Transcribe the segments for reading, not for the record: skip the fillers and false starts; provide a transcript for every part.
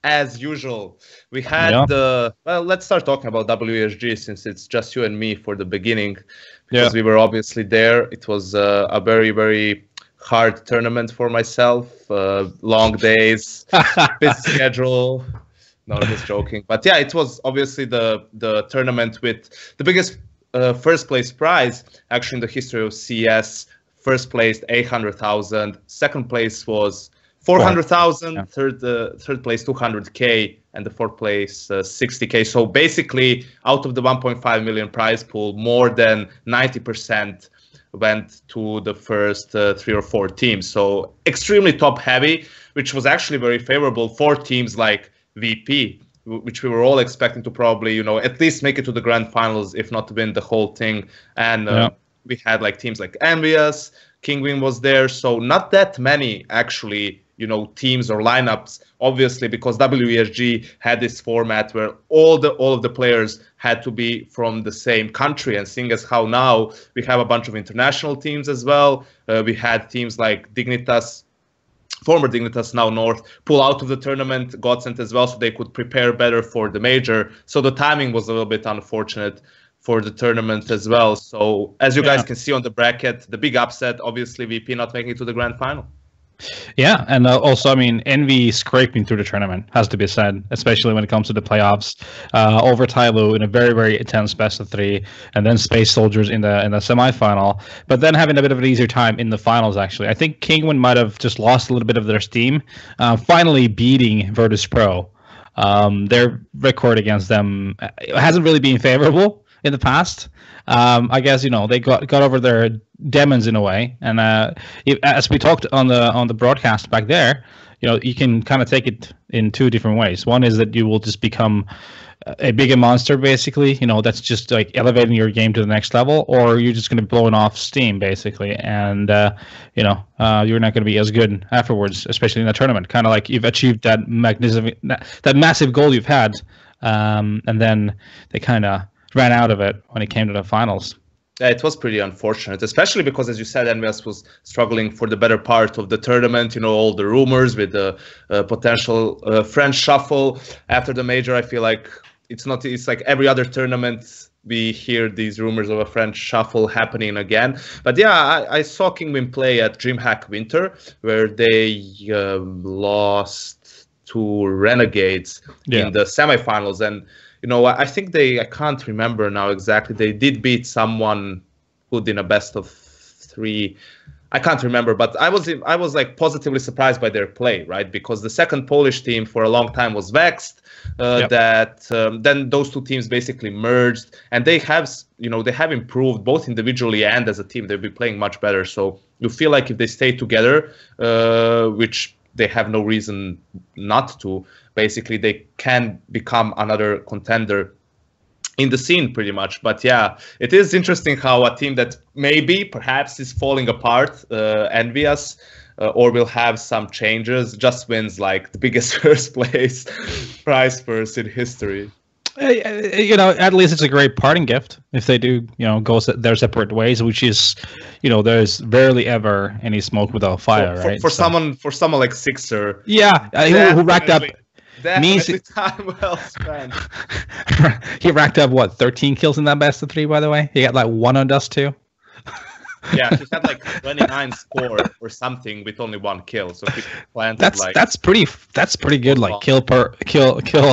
as usual. We had well, let's start talking about WESG since it's just you and me for the beginning, because we were obviously there. It was a very, very hard tournament for myself. Long days, busy schedule. No, just joking. But yeah, it was obviously the tournament with the biggest first place prize actually in the history of CS. First place 800,000. Second place was 400,000. Third place 200K, and the fourth place 60K. So basically, out of the 1.5 million prize pool, more than 90% went to the first 3 or 4 teams. So extremely top heavy, which was actually very favorable for teams like VP, which we were all expecting to probably, at least make it to the grand finals, if not win the whole thing. And we had like teams like Envious, Kingwin was there. So not that many actually, teams or lineups, obviously, because WESG had this format where all of the players had to be from the same country. And seeing as how now we have a bunch of international teams as well, we had teams like Dignitas, former Dignitas, now North, pull out of the tournament, got sent as well, so they could prepare better for the major. So the timing was a little bit unfortunate for the tournament as well. So as you guys can see on the bracket, the big upset, obviously VP not making it to the grand final. Yeah, and also, I mean, Envy scraping through the tournament, has to be said, especially when it comes to the playoffs. Over Tyloo in a very, very intense best of 3, and then Space Soldiers in the semifinal, but then having a bit of an easier time in the finals, actually. I think Kingwin might have just lost a little bit of their steam, finally beating Virtus Pro. Their record against them hasn't really been favorable in the past. I guess they got over their demons in a way, and as we talked on the broadcast back there, you can kind of take it in 2 different ways. One is that you will just become a bigger monster, basically. That's just like elevating your game to the next level, or you're just going to be blowing off steam, basically, and you're not going to be as good afterwards, especially in the tournament. Kind of like you've achieved that massive goal you've had, and then they kind of ran out of it when it came to the finals. Yeah, it was pretty unfortunate, especially because, as you said, Envious was struggling for the better part of the tournament. All the rumors with the potential French shuffle after the major. I feel like it's like every other tournament we hear these rumors of a French shuffle happening again. But yeah, I saw Kingwin play at DreamHack Winter, where they lost to Renegades in the semifinals. And I think I can't remember now exactly. They did beat someone good in a best of 3. I can't remember, but I was like positively surprised by their play, right? Because the second Polish team for a long time was Vexed. Then those 2 teams basically merged, and they have improved both individually and as a team. They'll be playing much better. So you feel like if they stay together, which they have no reason not to, basically they can become another contender in the scene pretty much. But yeah, it is interesting how a team that perhaps is falling apart, Envious, or will have some changes, just wins like the biggest first place prize purse in history. At least it's a great parting gift if they do, go their separate ways, which is, there's rarely ever any smoke without fire, right? For someone like Sixer. Yeah, who racked up. Definitely time well spent. He racked up, 13 kills in that best of 3, by the way? He got like 1 on Dust 2. Yeah, he had like 29 score or something with only 1 kill. So he planted that's pretty good, like kill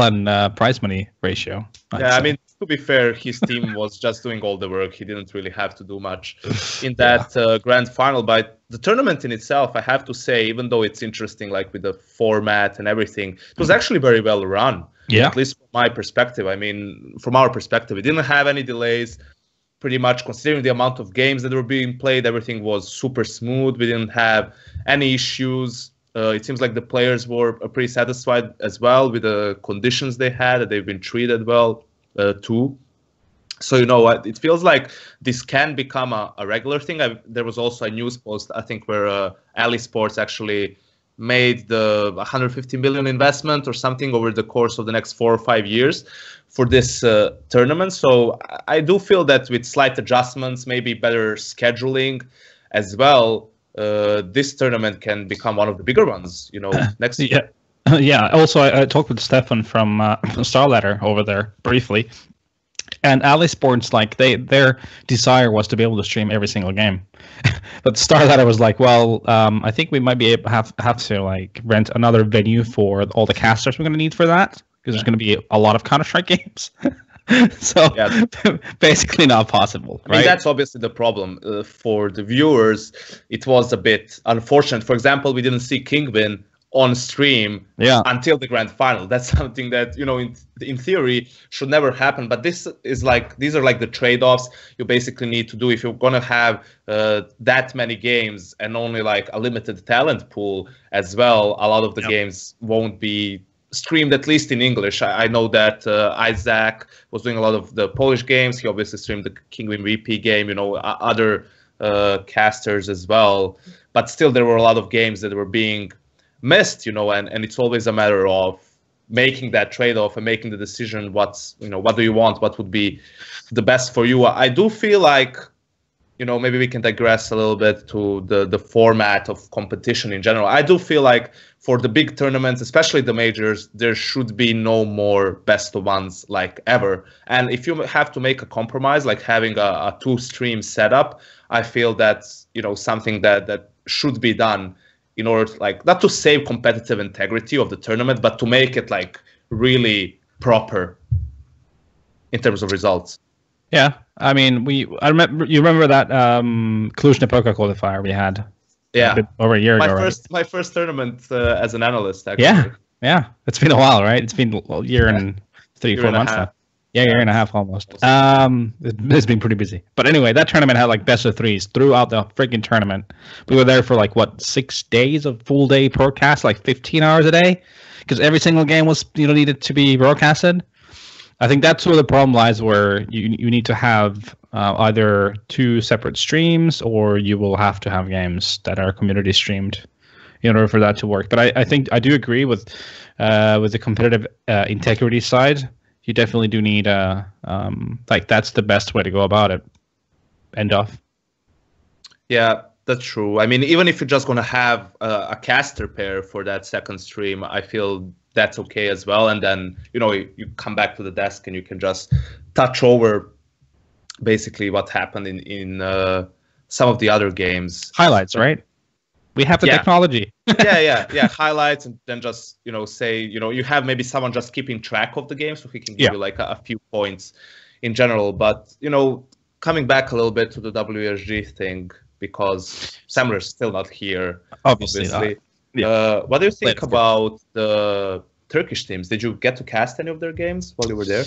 and prize money ratio. Yeah, I mean, to be fair, his team was just doing all the work. He didn't really have to do much in that grand final. But the tournament in itself, I have to say, even though it's interesting, like with the format and everything, it was actually very well run. Yeah. At least from my perspective. I mean, from our perspective, it didn't have any delays. Pretty much, considering the amount of games that were being played, everything was super smooth. We didn't have any issues. It seems like the players were pretty satisfied as well with the conditions they had, that they've been treated well too. So, it feels like this can become a regular thing. There was also a news post, I think, where Ali Sports actually made the 150 million investment or something over the course of the next 4 or 5 years for this tournament. So I do feel that with slight adjustments, maybe better scheduling as well, this tournament can become one of the bigger ones, next year. Yeah. Also, I talked with Stefan from Starladder over there briefly, and Ali Sports, like their desire was to be able to stream every single game, but Starladder was like, well, I think we might be able have to like rent another venue for all the casters we're going to need for that, because there's going to be a lot of Counter-Strike games. So yeah. Basically not possible, right? I mean, that's obviously the problem for the viewers. It was a bit unfortunate. For example, we didn't see Kingpin on stream until the grand final. That's something that, you know, in theory should never happen. But these are like the trade-offs you basically need to do if you're gonna have that many games and only like a limited talent pool as well. A lot of the games won't be streamed, at least in English. I know that Isaac was doing a lot of the Polish games. He obviously streamed the Kingwin VP game, you know, other casters as well. But still, there were a lot of games that were being missed, you know, and it's always a matter of making that trade-off and making the decision what do you want, what would be the best for you. I do feel like, you know, maybe we can digress a little bit to the format of competition in general. I do feel like for the big tournaments, especially the majors, there should be no more best of ones like ever. And if you have to make a compromise, like having a two-stream setup, I feel that's, you know, something that should be done in order to, like, not to save competitive integrity of the tournament, but to make it like really proper in terms of results. Yeah, I mean, you remember that Cluj-Napoca qualifier we had? Yeah, over a year ago. My first tournament as an analyst, actually. Yeah, it's been a while, right? It's been a year and 3-4 months now. Yeah, year and a half almost. It's been pretty busy. But anyway, that tournament had like best of threes throughout the freaking tournament. We were there for like, 6 days of full day broadcast, like 15 hours a day, because every single game was, you know, needed to be broadcasted. I think that's where the problem lies, where you need to have either two separate streams, or you will have to have games that are community streamed in order for that to work. But I think I do agree with the competitive integrity side. You definitely do need like that's the best way to go about it. End of. Yeah, that's true. I mean, even if you're just gonna have a caster pair for that second stream, I feel that's okay as well. And then, you know, you come back to the desk and you can just touch over basically what happened in some of the other games. Highlights, right? We have the technology. yeah. Highlights, and then just, you know, say, you know, you have maybe someone just keeping track of the game, so he can give you like a few points in general. But, you know, coming back a little bit to the WESG thing, because Semmler's still not here, obviously. What do you think about the Turkish teams? Did you get to cast any of their games while you were there?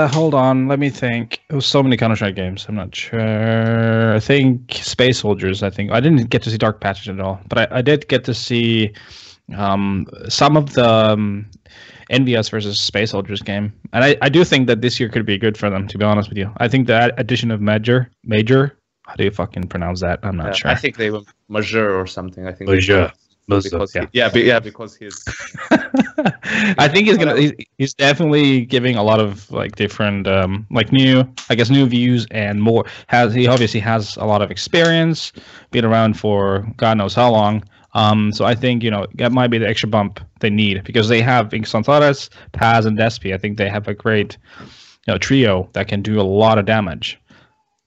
Hold on, let me think. There was so many Counter-Strike games. I'm not sure. I think Space Soldiers. I didn't get to see Dark Patches at all, but I did get to see some of the NVS versus Space Soldiers game, and I do think that this year could be good for them. To be honest with you, I think that addition of Major. How do you fucking pronounce that? I'm not sure. I think they were Major or something. I think Major. Because he's. I think he's definitely giving a lot of like different like new views and more. He obviously has a lot of experience, been around for God knows how long. So I think, you know, that might be the extra bump they need, because they have Inxantares, Paz, and Despi. I think they have a great, you know, trio that can do a lot of damage.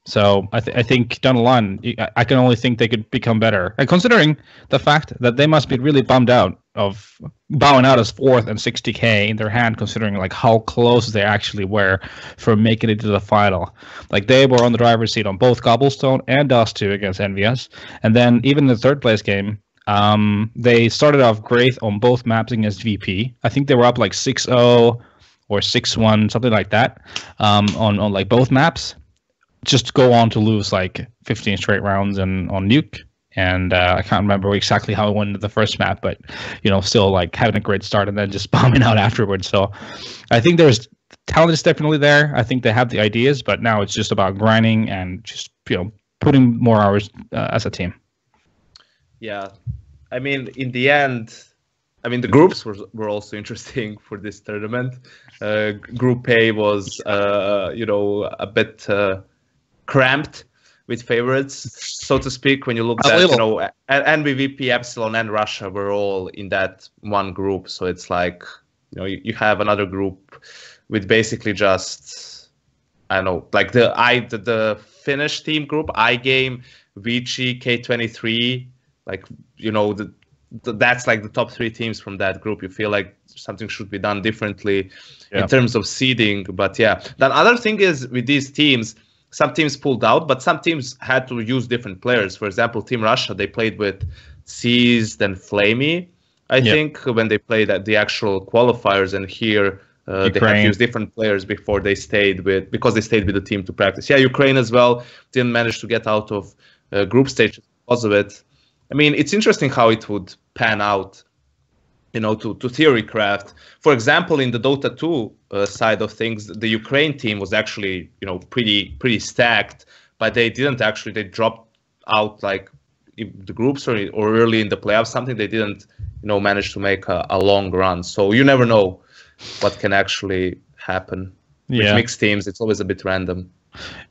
So I think down the line, I can only think they could become better. And considering the fact that they must be really bummed out of bowing out as 4th and 60k in their hand, considering like how close they actually were for making it to the final. Like they were on the driver's seat on both Cobblestone and Dust 2 against NVS. And then even in the third place game, they started off great on both maps against VP. I think they were up like 6-0 or 6-1, something like that, on like both maps. Just go on to lose like 15 straight rounds on Nuke, and I can't remember exactly how it went into the first map, but, you know, still like having a great start and then just bombing out afterwards. So I think there's talent is definitely there. I think they have the ideas, but now it's just about grinding and just, you know, putting more hours as a team. Yeah, I mean, in the end, I mean, the groups were also interesting for this tournament. Group A was, you know, a bit cramped with favorites, so to speak. When you look at, you know, NVVP, Epsilon, and Russia were all in that one group. So it's like, you know, you have another group with basically just, I don't know, like the Finnish team group, iGame, Vici, K23, like, you know, that's like the top 3 teams from that group. You feel like something should be done differently in terms of seeding. But yeah, the other thing is with these teams, some teams pulled out, but some teams had to use different players. For example, Team Russia, they played with Seized and Flamey, I think, when they played at the actual qualifiers. And here they had to use different players because they stayed with the team to practice. Yeah, Ukraine as well didn't manage to get out of group stage because of it. I mean, it's interesting how it would pan out, you know, to theory craft. For example, in the Dota 2 side of things, the Ukraine team was actually, you know, pretty stacked, but they dropped out like in the groups or early in the playoffs, something they didn't, you know, manage to make a long run. So you never know what can actually happen. With mixed teams, it's always a bit random.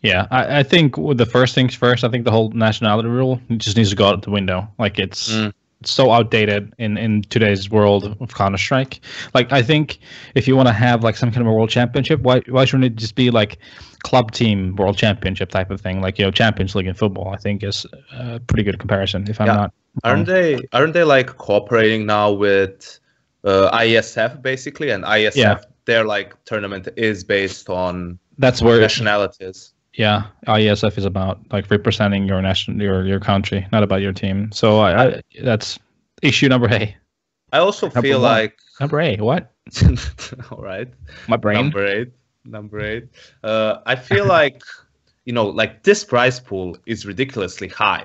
Yeah, I think with the first things first, I think the whole nationality rule just needs to go out the window. Like it's so outdated in today's world of Counter-Strike. Like I think if you want to have like some kind of a world championship, why shouldn't it just be like club team world championship type of thing? Like, you know, Champions League in football, I think is a pretty good comparison. If I'm not wrong. Aren't they like cooperating now with ISF basically? And ISF, their like tournament is based on nationalities. Yeah, ISF is about like representing your country, not about your team. So I that's issue number A. I also feel like number A. What? All right. My brain. Number 8. I feel like, you know, like this prize pool is ridiculously high.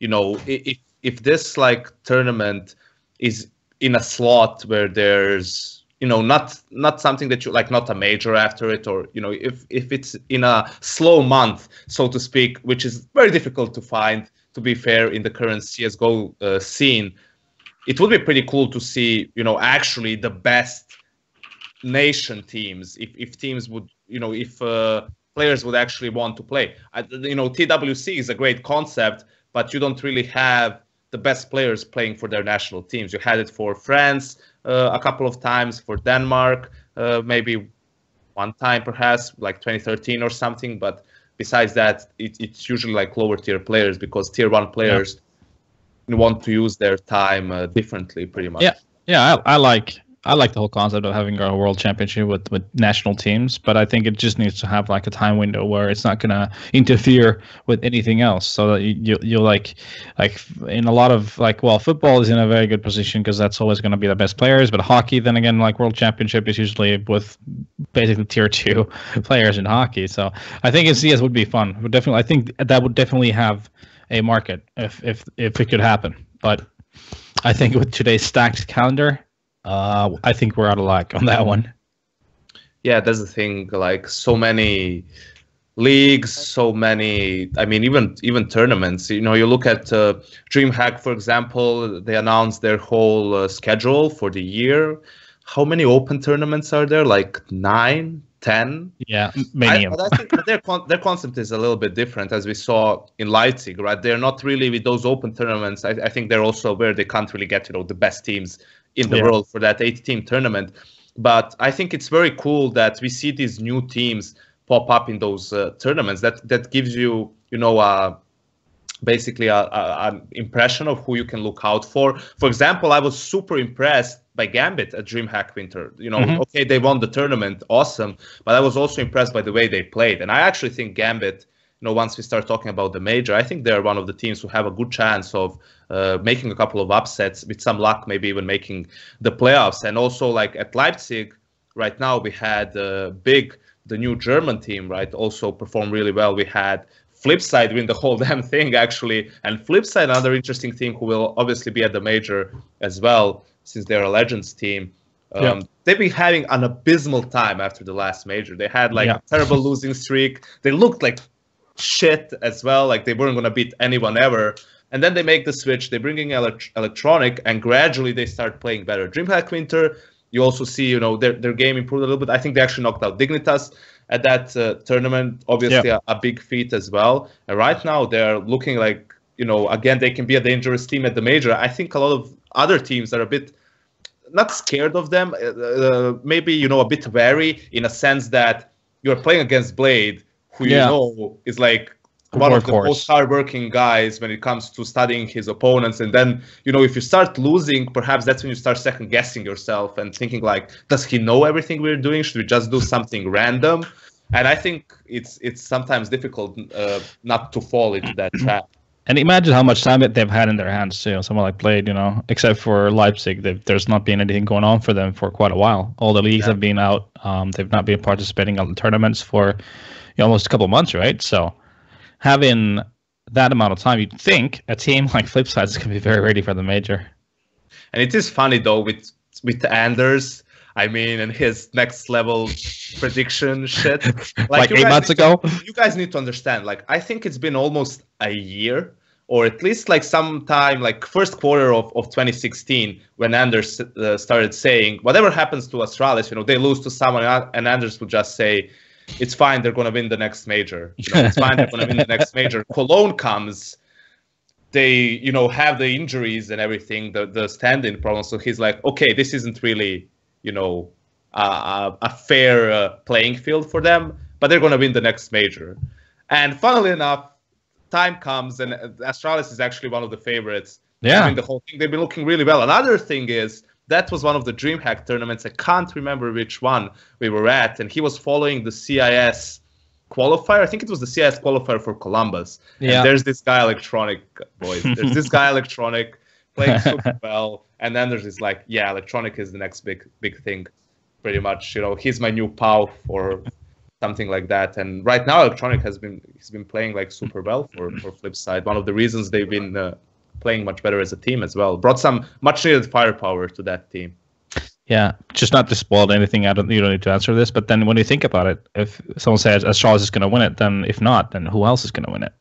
You know, if this like tournament is in a slot where there's, you know, not something that you like, not a major after it, or, you know, if it's in a slow month, so to speak, which is very difficult to find, to be fair, in the current CSGO scene, it would be pretty cool to see, you know, actually the best nation teams, if teams would, you know, if players would actually want to play. You know, TWC is a great concept, but you don't really have the best players playing for their national teams. You had it for France a couple of times, for Denmark maybe one time perhaps, like 2013 or something. But besides that, it's usually like lower tier players, because tier 1 players want to use their time differently, pretty much. Yeah, I like the whole concept of having a world championship with national teams, but I think it just needs to have like a time window where it's not going to interfere with anything else. So that you like in a lot of like, well, football is in a very good position because that's always going to be the best players, but hockey, then again, like world championship is usually with basically tier 2 players in hockey. So I think in CS would be fun. I think that would definitely have a market if it could happen. But I think with today's stacked calendar, I think we're out of luck on that one. Yeah, that's the thing. Like so many leagues, so many. I mean, even tournaments. You know, you look at DreamHack, for example. They announced their whole schedule for the year. How many open tournaments are there? Like 9, 10? Yeah, many. But I think their concept is a little bit different, as we saw in Leipzig, right? They're not really with those open tournaments. I think they're also where they can't really get, you know, the best teams in the world for that 8-team tournament. But I think it's very cool that we see these new teams pop up in those tournaments. That gives you, you know, basically an impression of who you can look out for. For example, I was super impressed by Gambit at DreamHack Winter. You know, okay, they won the tournament, awesome, but I was also impressed by the way they played. And I actually think Gambit, you know, once we start talking about the major, I think they're one of the teams who have a good chance of making a couple of upsets, with some luck, maybe even making the playoffs. And also, like at Leipzig, right now we had the new German team, right, also perform really well. We had Flipside win the whole damn thing, actually. And Flipside, another interesting team who will obviously be at the major as well, since they're a Legends team. They've been having an abysmal time after the last major. They had like a terrible losing streak. They looked like shit as well, like they weren't going to beat anyone ever. And then they make the switch, they bring in Electronic, and gradually they start playing better. DreamHack Winter, you also see, their game improved a little bit. I think they actually knocked out Dignitas at that tournament. Obviously, a big feat as well. And right now, they're looking like, again, they can be a dangerous team at the major. I think a lot of other teams are a bit not scared of them, maybe, a bit wary in a sense that you're playing against Blade, who is like one of the most hardworking guys when it comes to studying his opponents. And then, if you start losing, perhaps that's when you start second guessing yourself and thinking like, does he know everything we're doing? Should we just do something random? And I think it's sometimes difficult not to fall into that trap. And imagine how much time that they've had in their hands too. Someone like Blade, except for Leipzig, there's not been anything going on for them for quite a while. All the leagues have been out. They've not been participating in the tournaments for almost a couple of months, right? So having that amount of time, you'd think a team like Flipside is going to be very ready for the major. And it is funny though with Anders. I mean, and his next level prediction shit. Like 8 months ago? You guys need to understand, I think it's been almost a year, or at least sometime, first quarter of 2016, when Anders started saying, whatever happens to Astralis, they lose to someone, and Anders would just say, it's fine, they're going to win the next major. It's fine, they're going to win the next major. Cologne comes, they, have the injuries and everything, the stand-in problems. So he's like, okay, this isn't really, a fair playing field for them, but they're going to win the next major. And funnily enough, time comes, and Astralis is actually one of the favorites. Yeah. I mean, the whole thing, they've been looking really well. Another thing is, that was one of the DreamHack tournaments. I can't remember which one we were at, and he was following the CIS qualifier. I think it was the CIS qualifier for Columbus. Yeah. And there's this guy Electronic, boys. There's this guy Electronic playing super well, and then there's this Electronic is the next big thing, pretty much. He's my new POW or something like that. And right now, Electronic he's been playing super well for Flipside. One of the reasons they've been playing much better as a team as well. Brought some much needed firepower to that team. Yeah, just not to spoil anything. You don't need to answer this, but then when you think about it, if someone says Astralis is going to win it, then if not, then who else is going to win it?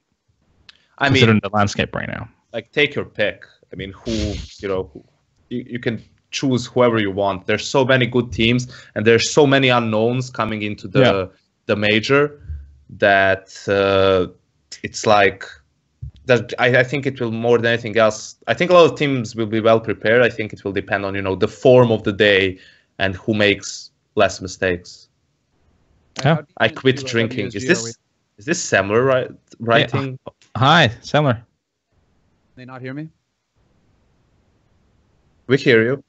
Considering the landscape right now. Take your pick. I mean, you can choose whoever you want. There's so many good teams, and there's so many unknowns coming into the major that it's that I think it will, more than anything else, I think a lot of teams will be well prepared. I think it will depend on, the form of the day and who makes less mistakes. Yeah. I quit drinking. Is this Semmler writing? Yeah. Hi, Semmler. Can they not hear me? We hear you.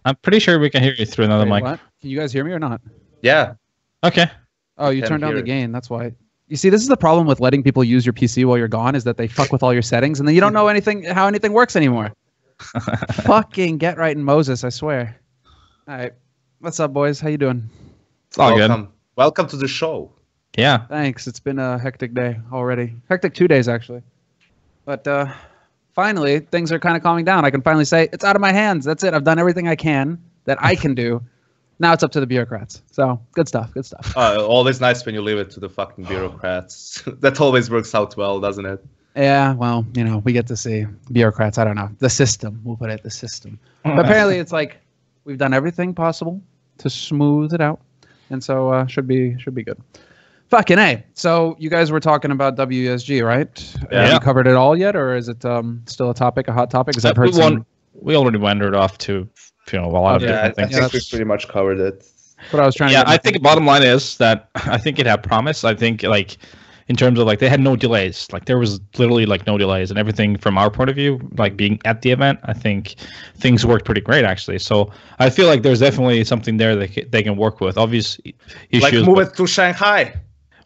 I'm pretty sure we can hear you through another mic. What? Can you guys hear me or not? Yeah. Okay. Oh, you turned down the gain. That's why. You see, this is the problem with letting people use your PC while you're gone, is that they fuck with all your settings, and then you don't know how anything works anymore. Fucking get right in Moses, I swear. All right. What's up, boys? How you doing? It's all good. Welcome to the show. Yeah. Thanks. It's been a hectic day already. Hectic 2 days, actually. But finally, things are kind of calming down. I can finally say, it's out of my hands. That's it. I've done everything I can that I can do. Now it's up to the bureaucrats. So, good stuff. Good stuff. Always nice when you leave it to the fucking bureaucrats. That always works out well, doesn't it? Yeah, well, we get to see bureaucrats. I don't know. The system. We'll put it, the system. But apparently it's we've done everything possible to smooth it out. And so should be good. Fucking A. So you guys were talking about WESG, right? Yeah. Have you covered it all yet, or is it still a topic, a hot topic? Because I've heard we already wandered off to a lot of different things. I think we pretty much covered it. What I was trying to I think the bottom line is that I think it had promise. I think in terms of they had no delays. There was literally no delays, and everything from our point of view, being at the event, I think things worked pretty great actually. So I feel like there's definitely something there that they can work with. Obviously, issues. Move it to Shanghai.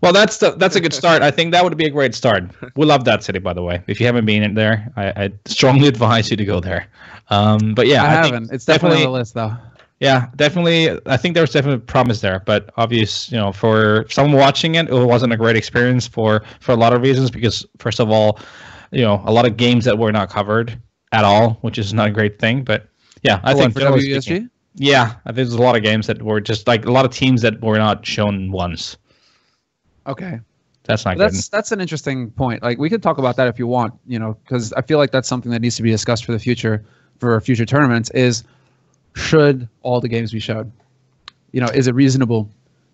Well, that's a good start. I think that would be a great start. We love that city, by the way. If you haven't been in there, I strongly advise you to go there. But yeah, I haven't. It's definitely on the list, though. Yeah, definitely. I think there's definitely promise there, but obvious, for someone watching it, it wasn't a great experience for a lot of reasons. Because first of all, a lot of games that were not covered at all, which is not a great thing. But yeah, I think for WESG. Yeah, I think there's a lot of games that were just a lot of teams that were not shown once. Okay. That's not good. That's an interesting point. We could talk about that if you want, because I feel like that's something that needs to be discussed for the future, for future tournaments, is should all the games be showed? You know, is it reasonable?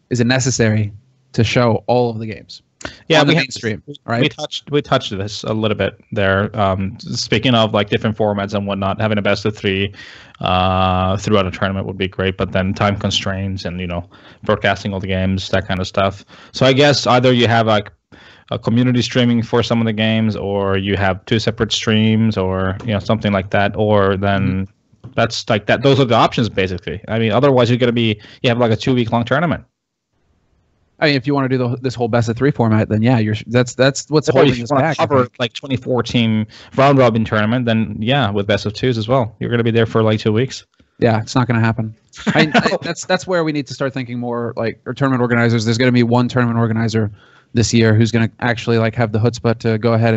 Is it necessary to show all of the games? Yeah, on the we mainstream, right? We touched this a little bit there. Speaking of like different formats and whatnot, having a best of three throughout a tournament would be great, but then time constraints and broadcasting all the games, that kind of stuff. So I guess either you have like a community streaming for some of the games, or you have 2 separate streams, or something like that, or then that's like that. Those are the options basically. I mean, otherwise you have like a 2-week-long tournament. I mean, if you want to do this whole best of 3 format, then yeah, that's what's or holding if you us want back. to cover like 24-team round robin tournament, then yeah, with best of 2s as well, you're going to be there for like 2 weeks. Yeah, it's not going to happen. That's where we need to start thinking more like, or tournament organizers. There's going to be one tournament organizer this year who's going to actually like have the chutzpah to go ahead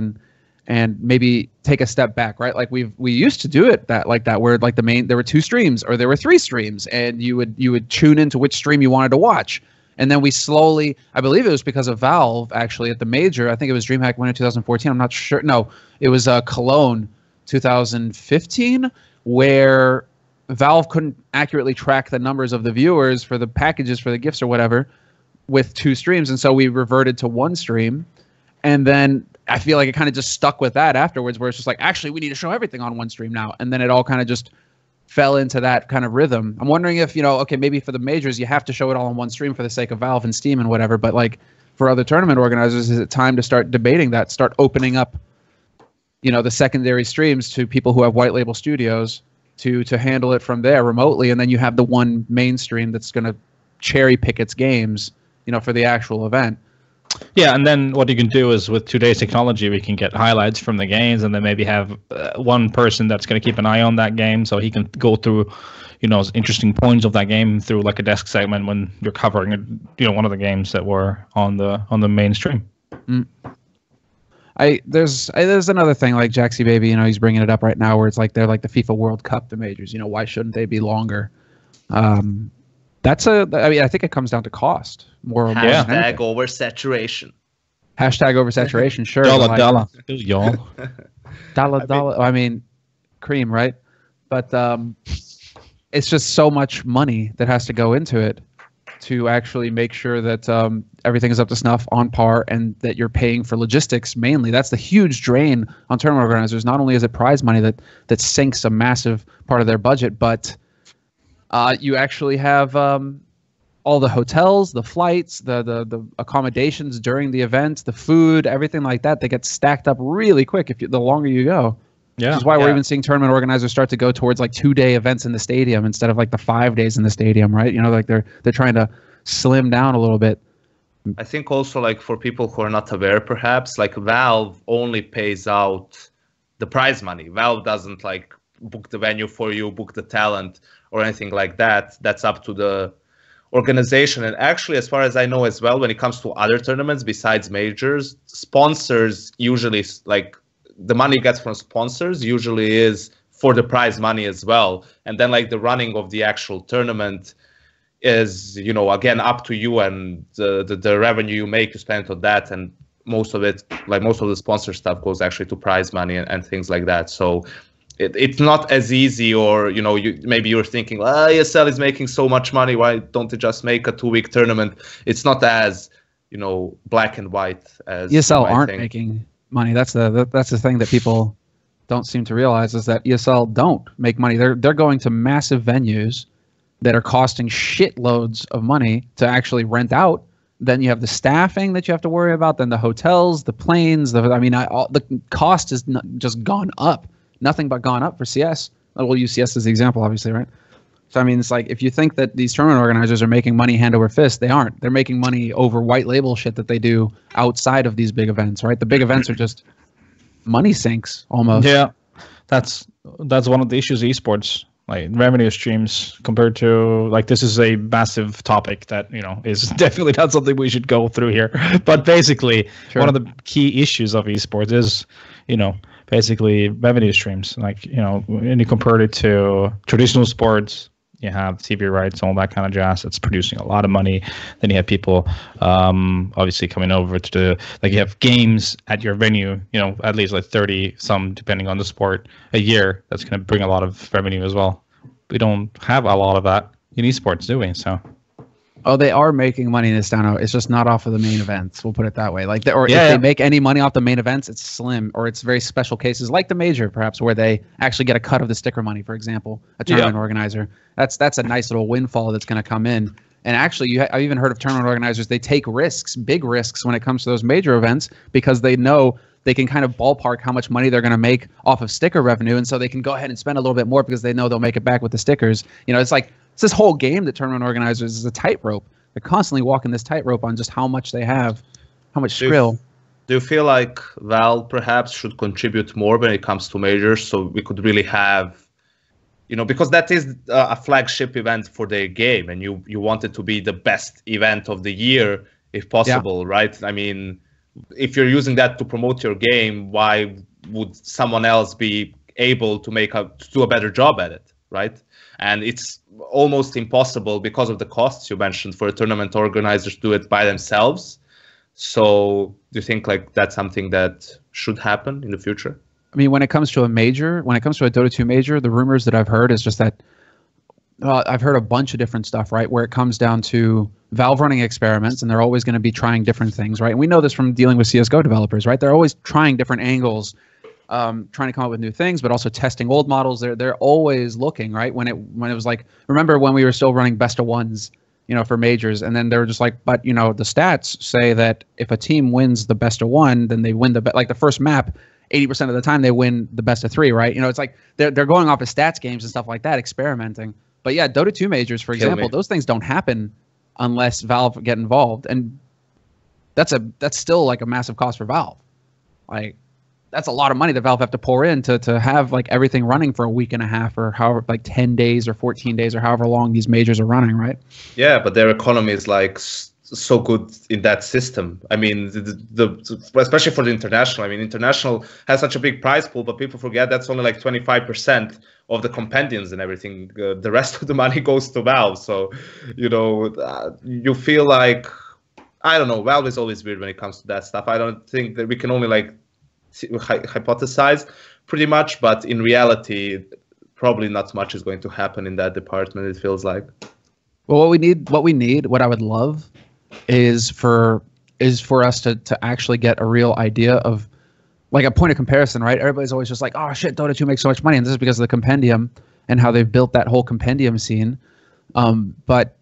and maybe take a step back, right? Like we used to do it that where like there were 2 streams or there were 3 streams, and you would tune into which stream you wanted to watch. And then we slowly, I believe it was because of Valve actually at the major. I think it was DreamHack Winter 2014. I'm not sure. No, it was Cologne 2015, where Valve couldn't accurately track the numbers of the viewers for the packages for the gifts or whatever with 2 streams. And so we reverted to 1 stream. And then I feel like it kind of just stuck with that afterwards, where it's just like, actually, we need to show everything on 1 stream now. And then it all kind of just fell into that kind of rhythm. I'm wondering if, okay, maybe for the majors, you have to show it all on 1 stream for the sake of Valve and Steam and whatever. But like for other tournament organizers, is it time to start debating that, start opening up, the secondary streams to people who have white label studios to handle it from there remotely. And then you have the one mainstream that's going to cherry pick its games, for the actual event. Yeah, and then what you can do is with today's technology, we can get highlights from the games, and then maybe have one person that's going to keep an eye on that game, so he can go through, interesting points of that game through like a desk segment when you're covering, one of the games that were on the mainstream. There's another thing like Jaxie Baby, he's bringing it up right now, where it's like they're like the FIFA World Cup, the majors. Why shouldn't they be longer? I think it comes down to cost more. Hashtag oversaturation. Hashtag oversaturation. Sure. Dollar. Y'all. Dollar. I mean, cream, right? But it's just so much money that has to go into it to actually make sure that everything is up to snuff, on par, and that you're paying for logistics mainly. That's the huge drain on tournament organizers. Not only is it prize money that sinks a massive part of their budget, but you actually have all the hotels, the flights, the accommodations during the event, the food, everything like that. They get stacked up really quick the longer you go. Yeah, which is why we're even seeing tournament organizers start to go towards like 2-day events in the stadium instead of like the 5 days in the stadium, right? Like they're trying to slim down a little bit. I think also like for people who are not aware, perhaps like Valve only pays out the prize money. Valve doesn't like book the venue for you, book the talent, or anything like that. That's up to the organization. And actually, as far as I know as well, when it comes to other tournaments besides majors, sponsors usually, like the money you get from sponsors usually is for the prize money as well. And then like the running of the actual tournament is, again, up to you, and the revenue you make, you spend on that. And most of it, like most of the sponsor stuff, goes actually to prize money and things like that. So it's not as easy, or maybe you're thinking, ESL is making so much money, why don't they just make a 2-week tournament? It's not as black and white as ESL aren't making money. That's the thing that people don't seem to realize, is that ESL don't make money. They're going to massive venues that are costing shitloads of money to actually rent out. Then you have the staffing that you have to worry about. Then the hotels, the planes. The cost has just gone up. Nothing but gone up for CS. We'll use CS as the example, obviously, right? So, it's like, if you think that these tournament organizers are making money hand over fist, they aren't. They're making money over white label shit that they do outside of these big events, right? The big events are just money sinks, almost. Yeah, that's one of the issues of esports, like revenue streams compared to, like, this is a massive topic that, is definitely not something we should go through here. But basically, Sure. One of the key issues of esports is, basically revenue streams. Like, when you compare it to traditional sports, you have TV rights, all that kind of jazz. It's producing a lot of money. Then you have people obviously coming over to you have games at your venue, at least like 30 some, depending on the sport, a year. That's going to bring a lot of revenue as well. we don't have a lot of that in esports, do we? So. Oh, they are making money in this down. It's just not off of the main events. We'll put it that way. Like, if they make any money off the main events, it's slim, or it's very special cases, like the major, perhaps, where they actually get a cut of the sticker money. For example, a tournament organizer. That's a nice little windfall that's going to come in. And actually, I've even heard of tournament organizers. They take risks, big risks, when it comes to those major events, because they know they can kind of ballpark how much money they're going to make off of sticker revenue, and so they can go ahead and spend a little bit more because they know they'll make it back with the stickers. You know, it's like. It's this whole game that tournament organizers is a tightrope. They're constantly walking this tightrope on just how much they have, how much skrill. Do you feel like Valve perhaps should contribute more when it comes to majors, so we could really have, you know, because that is a flagship event for their game, and you want it to be the best event of the year if possible, right? I mean, if you're using that to promote your game, why would someone else be able to do a better job at it, right? And it's almost impossible because of the costs you mentioned for a tournament organizers to do it by themselves. So do you think like that's something that should happen in the future? I mean, when it comes to a major, when it comes to a Dota 2 major, the rumors that I've heard is just that I've heard a bunch of different stuff, right? Where it comes down to Valve running experiments, and they're always going to be trying different things, right? And we know this from dealing with CSGO developers, right? They're always trying different angles, trying to come up with new things, but also testing old models. They're always looking, right? When it was like, remember when we were still running best of ones, you know, for majors, and then they were just like, but you know, the stats say that if a team wins the best of one, then they win like the first map. 80% of the time they win the best of three, right? You know, it's like they're going off of stats games and stuff like that, experimenting. But yeah, Dota 2 majors, for example, those things don't happen unless Valve get involved, and that's still like a massive cost for Valve. Like, that's a lot of money that Valve have to pour in to have like everything running for a week and a half, or however, like 10 days or 14 days or however long these majors are running, right? Yeah, but their economy is like so good in that system. I mean, especially for the international. I mean, international has such a big prize pool, but people forget that's only like 25% of the compendiums and everything. The rest of the money goes to Valve. So, you know, you feel like, I don't know, Valve is always weird when it comes to that stuff. I don't think that we can only like hypothesize pretty much, but in reality, probably not much is going to happen in that department, it feels like. Well, what we need, what I would love is for us to actually get a real idea of like a point of comparison, right? Everybody's always just like, oh shit, Dota 2 makes so much money, and this is because of the compendium and how they've built that whole compendium scene. But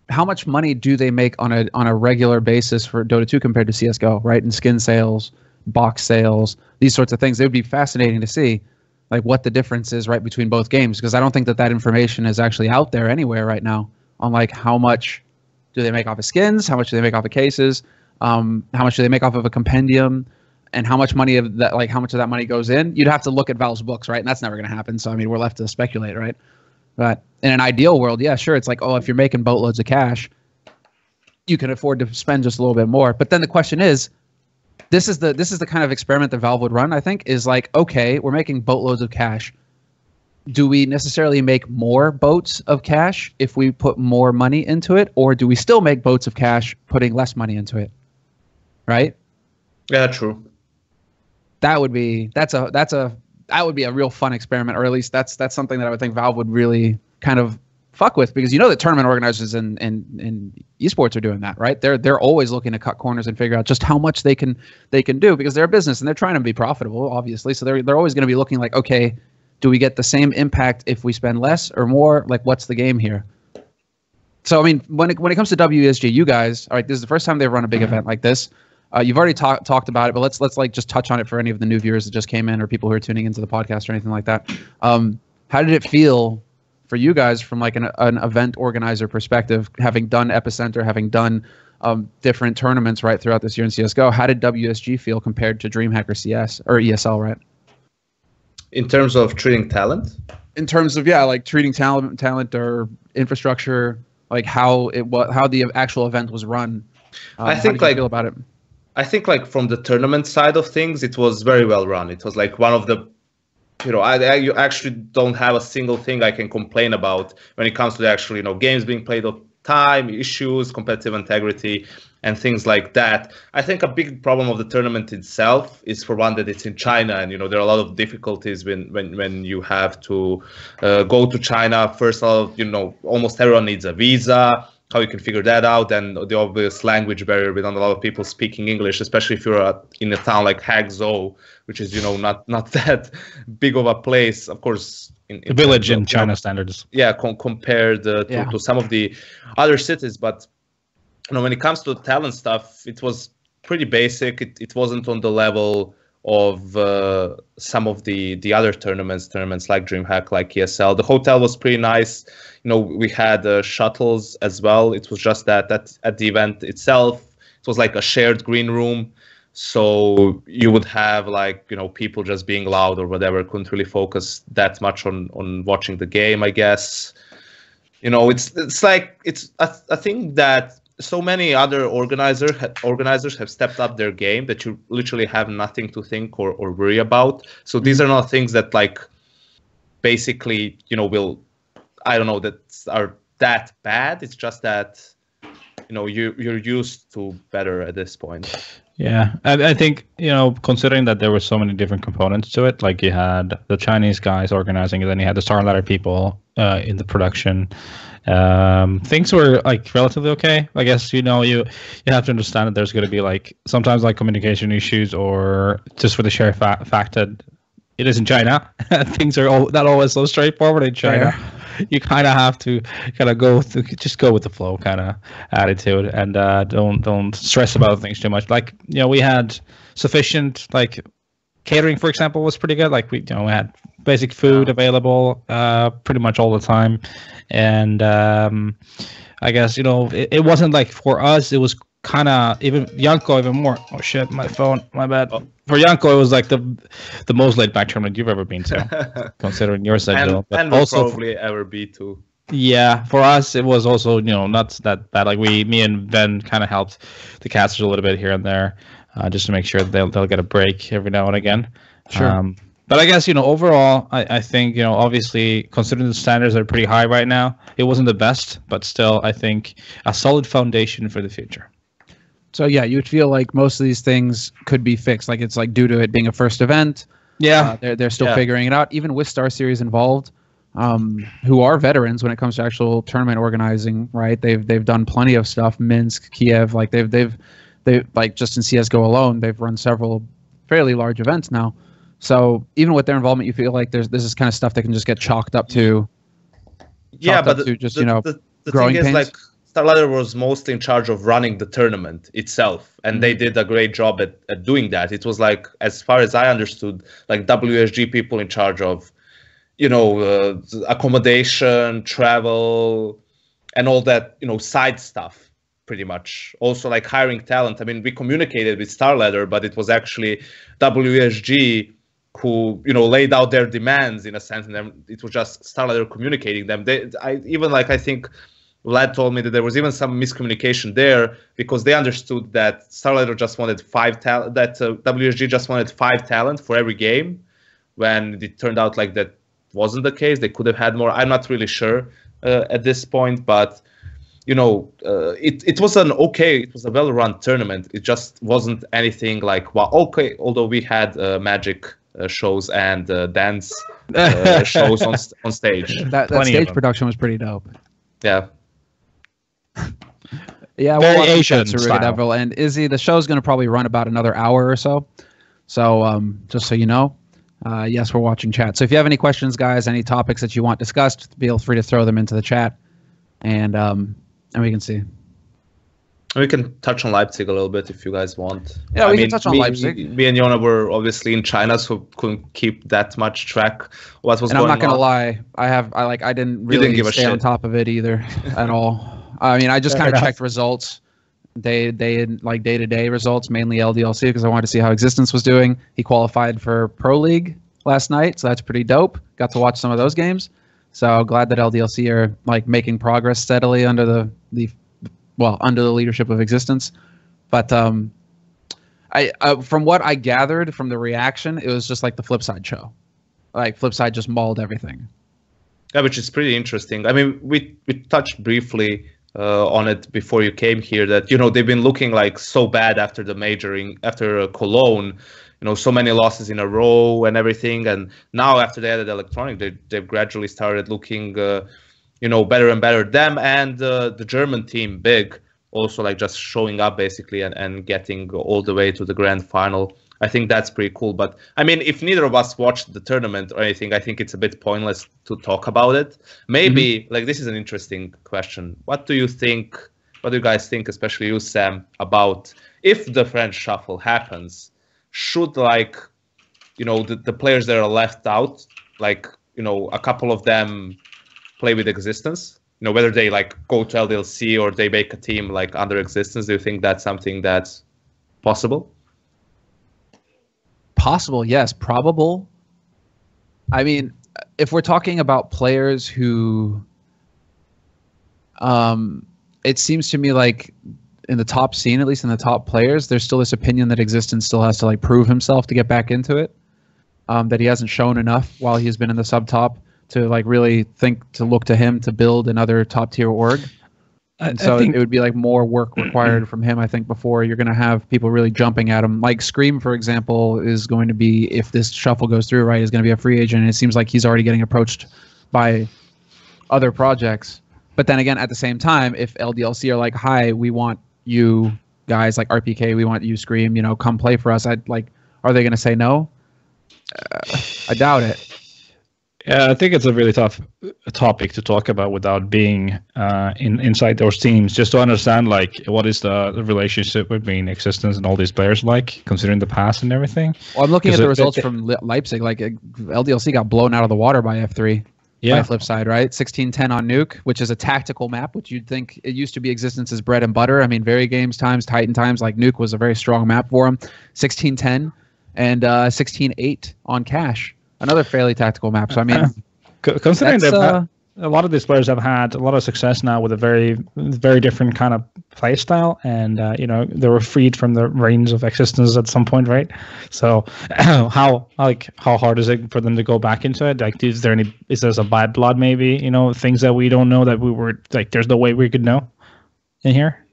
how much money do they make on a regular basis for Dota 2 compared to CSGO, right? And skin sales, box sales, these sorts of things. It would be fascinating to see like what the difference is right between both games, because I don't think that information is actually out there anywhere right now on like how much do they make off of skins, how much do they make off of cases, how much do they make off of a compendium, and how much money of that, like how much of that money goes in. You'd have to look at Valve's books, right? And that's never going to happen. So I mean, we're left to speculate, right? But in an ideal world, yeah, sure, it's like, oh, if you're making boatloads of cash, you can afford to spend just a little bit more. But then the question is, this is the kind of experiment that Valve would run, I think, is like, okay, we're making boatloads of cash. Do we necessarily make more boats of cash if we put more money into it, or do we still make boats of cash putting less money into it? Right? Yeah, true. That would be a real fun experiment, or at least that's something that I would think Valve would really kind of fuck with, because you know that tournament organizers and esports are doing that, right? They're always looking to cut corners and figure out just how much they can do, because they're a business and they're trying to be profitable, obviously. So they're always going to be looking like, okay, do we get the same impact if we spend less or more? Like, what's the game here? So, I mean, when it comes to WESG, you guys, all right, this is the first time they've run a big event like this. You've already talked about it, but let's like just touch on it for any of the new viewers that just came in or people who are tuning into the podcast or anything like that. How did it feel for you guys from like an event organizer perspective, having done Epicenter, having done different tournaments right throughout this year in CSGO? How did WSG feel compared to DreamHack or CS or ESL, right? In terms of treating talent? In terms of, yeah, like treating talent or infrastructure, like how the actual event was run. I think like, feel about it? I think like from the tournament side of things, it was very well run. It was like one of the, you know, I actually don't have a single thing I can complain about when it comes to the actual, you know, games being played time issues, competitive integrity, and things like that. I think a big problem of the tournament itself is, for one, that it's in China, and there are a lot of difficulties when you have to go to China. First of all, almost everyone needs a visa. How you can figure that out, and the obvious language barrier with not a lot of people speaking English, especially if you're in a town like Hangzhou, which is not that big of a place, of course. In a village in China standards. Yeah, compared to some of the other cities, but when it comes to talent stuff, it was pretty basic. It wasn't on the level of some of the other tournaments like DreamHack, like ESL. The hotel was pretty nice. We had shuttles as well. It was just that at the event itself, it was like a shared green room. So you would have people just being loud or whatever, couldn't really focus that much on watching the game, I guess. I think that so many other organizers have stepped up their game that you literally have nothing to think or worry about. So these are not things that basically that are that bad. It's just that you're used to better at this point. Yeah, I think considering that there were so many different components to it, like you had the Chinese guys organizing it, then you had the StarLadder people in the production. Things were relatively okay. I guess you have to understand that there's going to be sometimes communication issues, or just for the sheer fact that it is in China. Things are not always so straightforward in China. Fair. You kind of have to go with the flow kind of attitude, and don't stress about things too much. We had sufficient catering, for example, was pretty good. We had basic food available pretty much all the time, and I guess it wasn't for us. It was kind of even Yanko even more. Oh shit, my phone, my bad. For Yanko, it was the most laid back tournament you've ever been to, considering your schedule. And will probably ever be too. Yeah, for us it was also not that bad. Me and Ben kind of helped the casters a little bit here and there, just to make sure that they'll get a break every now and again. Sure. But I guess overall, I think obviously considering the standards are pretty high right now, it wasn't the best, but still I think a solid foundation for the future. So yeah, you would feel like most of these things could be fixed. It's due to it being a first event. Yeah, they're still figuring it out. Even with Star Series involved, who are veterans when it comes to actual tournament organizing, right? They've done plenty of stuff. Minsk, Kiev, they've just in CS:GO alone, they've run several fairly large events now. So even with their involvement, you feel like this is kind of stuff that can just get chalked up to. Yeah, but the growing thing is pains. StarLadder was mostly in charge of running the tournament itself, and they did a great job at doing that. It was as far as I understood, WSG people in charge of, accommodation, travel, and all that, side stuff, pretty much. Also, hiring talent. I mean, we communicated with StarLadder, but it was actually WSG who, laid out their demands in a sense, and then it was just StarLadder communicating them. I think Vlad told me that there was even some miscommunication there, because they understood that StarLadder just wanted WSG just wanted 5 talent for every game, when it turned out that wasn't the case. They could have had more. I'm not really sure at this point, but it was it was a well-run tournament. It just wasn't anything although we had magic shows and dance shows on stage. That stage production was pretty dope. Yeah. Yeah, we'll watch Saruga Devil and Izzy. The show's going to probably run about another hour or so. So just so you know, yes, we're watching chat. So if you have any questions, guys, any topics that you want discussed, feel free to throw them into the chat, and we can see. We can touch on Leipzig a little bit if you guys want. Yeah, we can touch on Leipzig. Me and Yona were obviously in China, so couldn't keep that much track what was going on. And I'm not gonna lie, I didn't really stay on top of it either at all. I mean, I just kind of checked results, day-to-day results, mainly LDLC, because I wanted to see how Existence was doing. He qualified for Pro League last night, so that's pretty dope. Got to watch some of those games. So glad that LDLC are making progress steadily under the leadership of Existence. But I from what I gathered from the reaction, it was just the Flipside show. Flipside just mauled everything. Yeah, which is pretty interesting. I mean, we touched briefly on it before you came here that, you know, they've been looking like so bad after the after Cologne, you know, so many losses in a row and everything. And now after they added Electronic, they've gradually started looking, you know, better and better. Them and the German team, Big, also like just showing up basically and getting all the way to the grand final. I think that's pretty cool. But I mean, if neither of us watched the tournament or anything, I think it's a bit pointless to talk about it. Maybe like this is an interesting question. What do you think? What do you guys think, especially you, Sam, about if the French shuffle happens? Should like, you know, the players that are left out, like, you know, a couple of them play with Existence? You know, whether they like go to LDLC or they make a team like under Existence. Do you think that's something that's possible? Possible, yes. Probable. I mean, if we're talking about players who, it seems to me like in the top scene, at least in the top players, there's still this opinion that Existence still has to like prove himself to get back into it. That he hasn't shown enough while he's been in the sub-top to like really think to look to him to build another top-tier org. And so it would be like more work required from him, I think, before you're going to have people really jumping at him. Like Scream, for example, is going to be, if this shuffle goes through, right, is going to be a free agent. And it seems like he's already getting approached by other projects. But then again, at the same time, if LDLC are like, hi, we want you guys, like RPK, we want you, Scream, you know, come play for us. I'd like, are they going to say no? I doubt it. Yeah, I think it's a really tough topic to talk about without being inside those teams, just to understand like what is the relationship between Existence and all these players like, considering the past and everything. Well, I'm looking at the results from Leipzig. Like LDLC got blown out of the water by F3. Yeah. By flip side, right? 16-10 on Nuke, which is a tactical map, which you'd think it used to be Existence's bread and butter. I mean, very games times, Titan times, like Nuke was a very strong map for him. 16-10 and 16-8 on Cash. Another fairly tactical map. So I mean, considering that a lot of these players have had a lot of success now with a very, very different kind of play style, and you know, they were freed from the reins of Existence at some point, right? So how hard is it for them to go back into it? Like, is there some bad blood, maybe? You know, things that we don't know that we were like, there's no way we could know in here.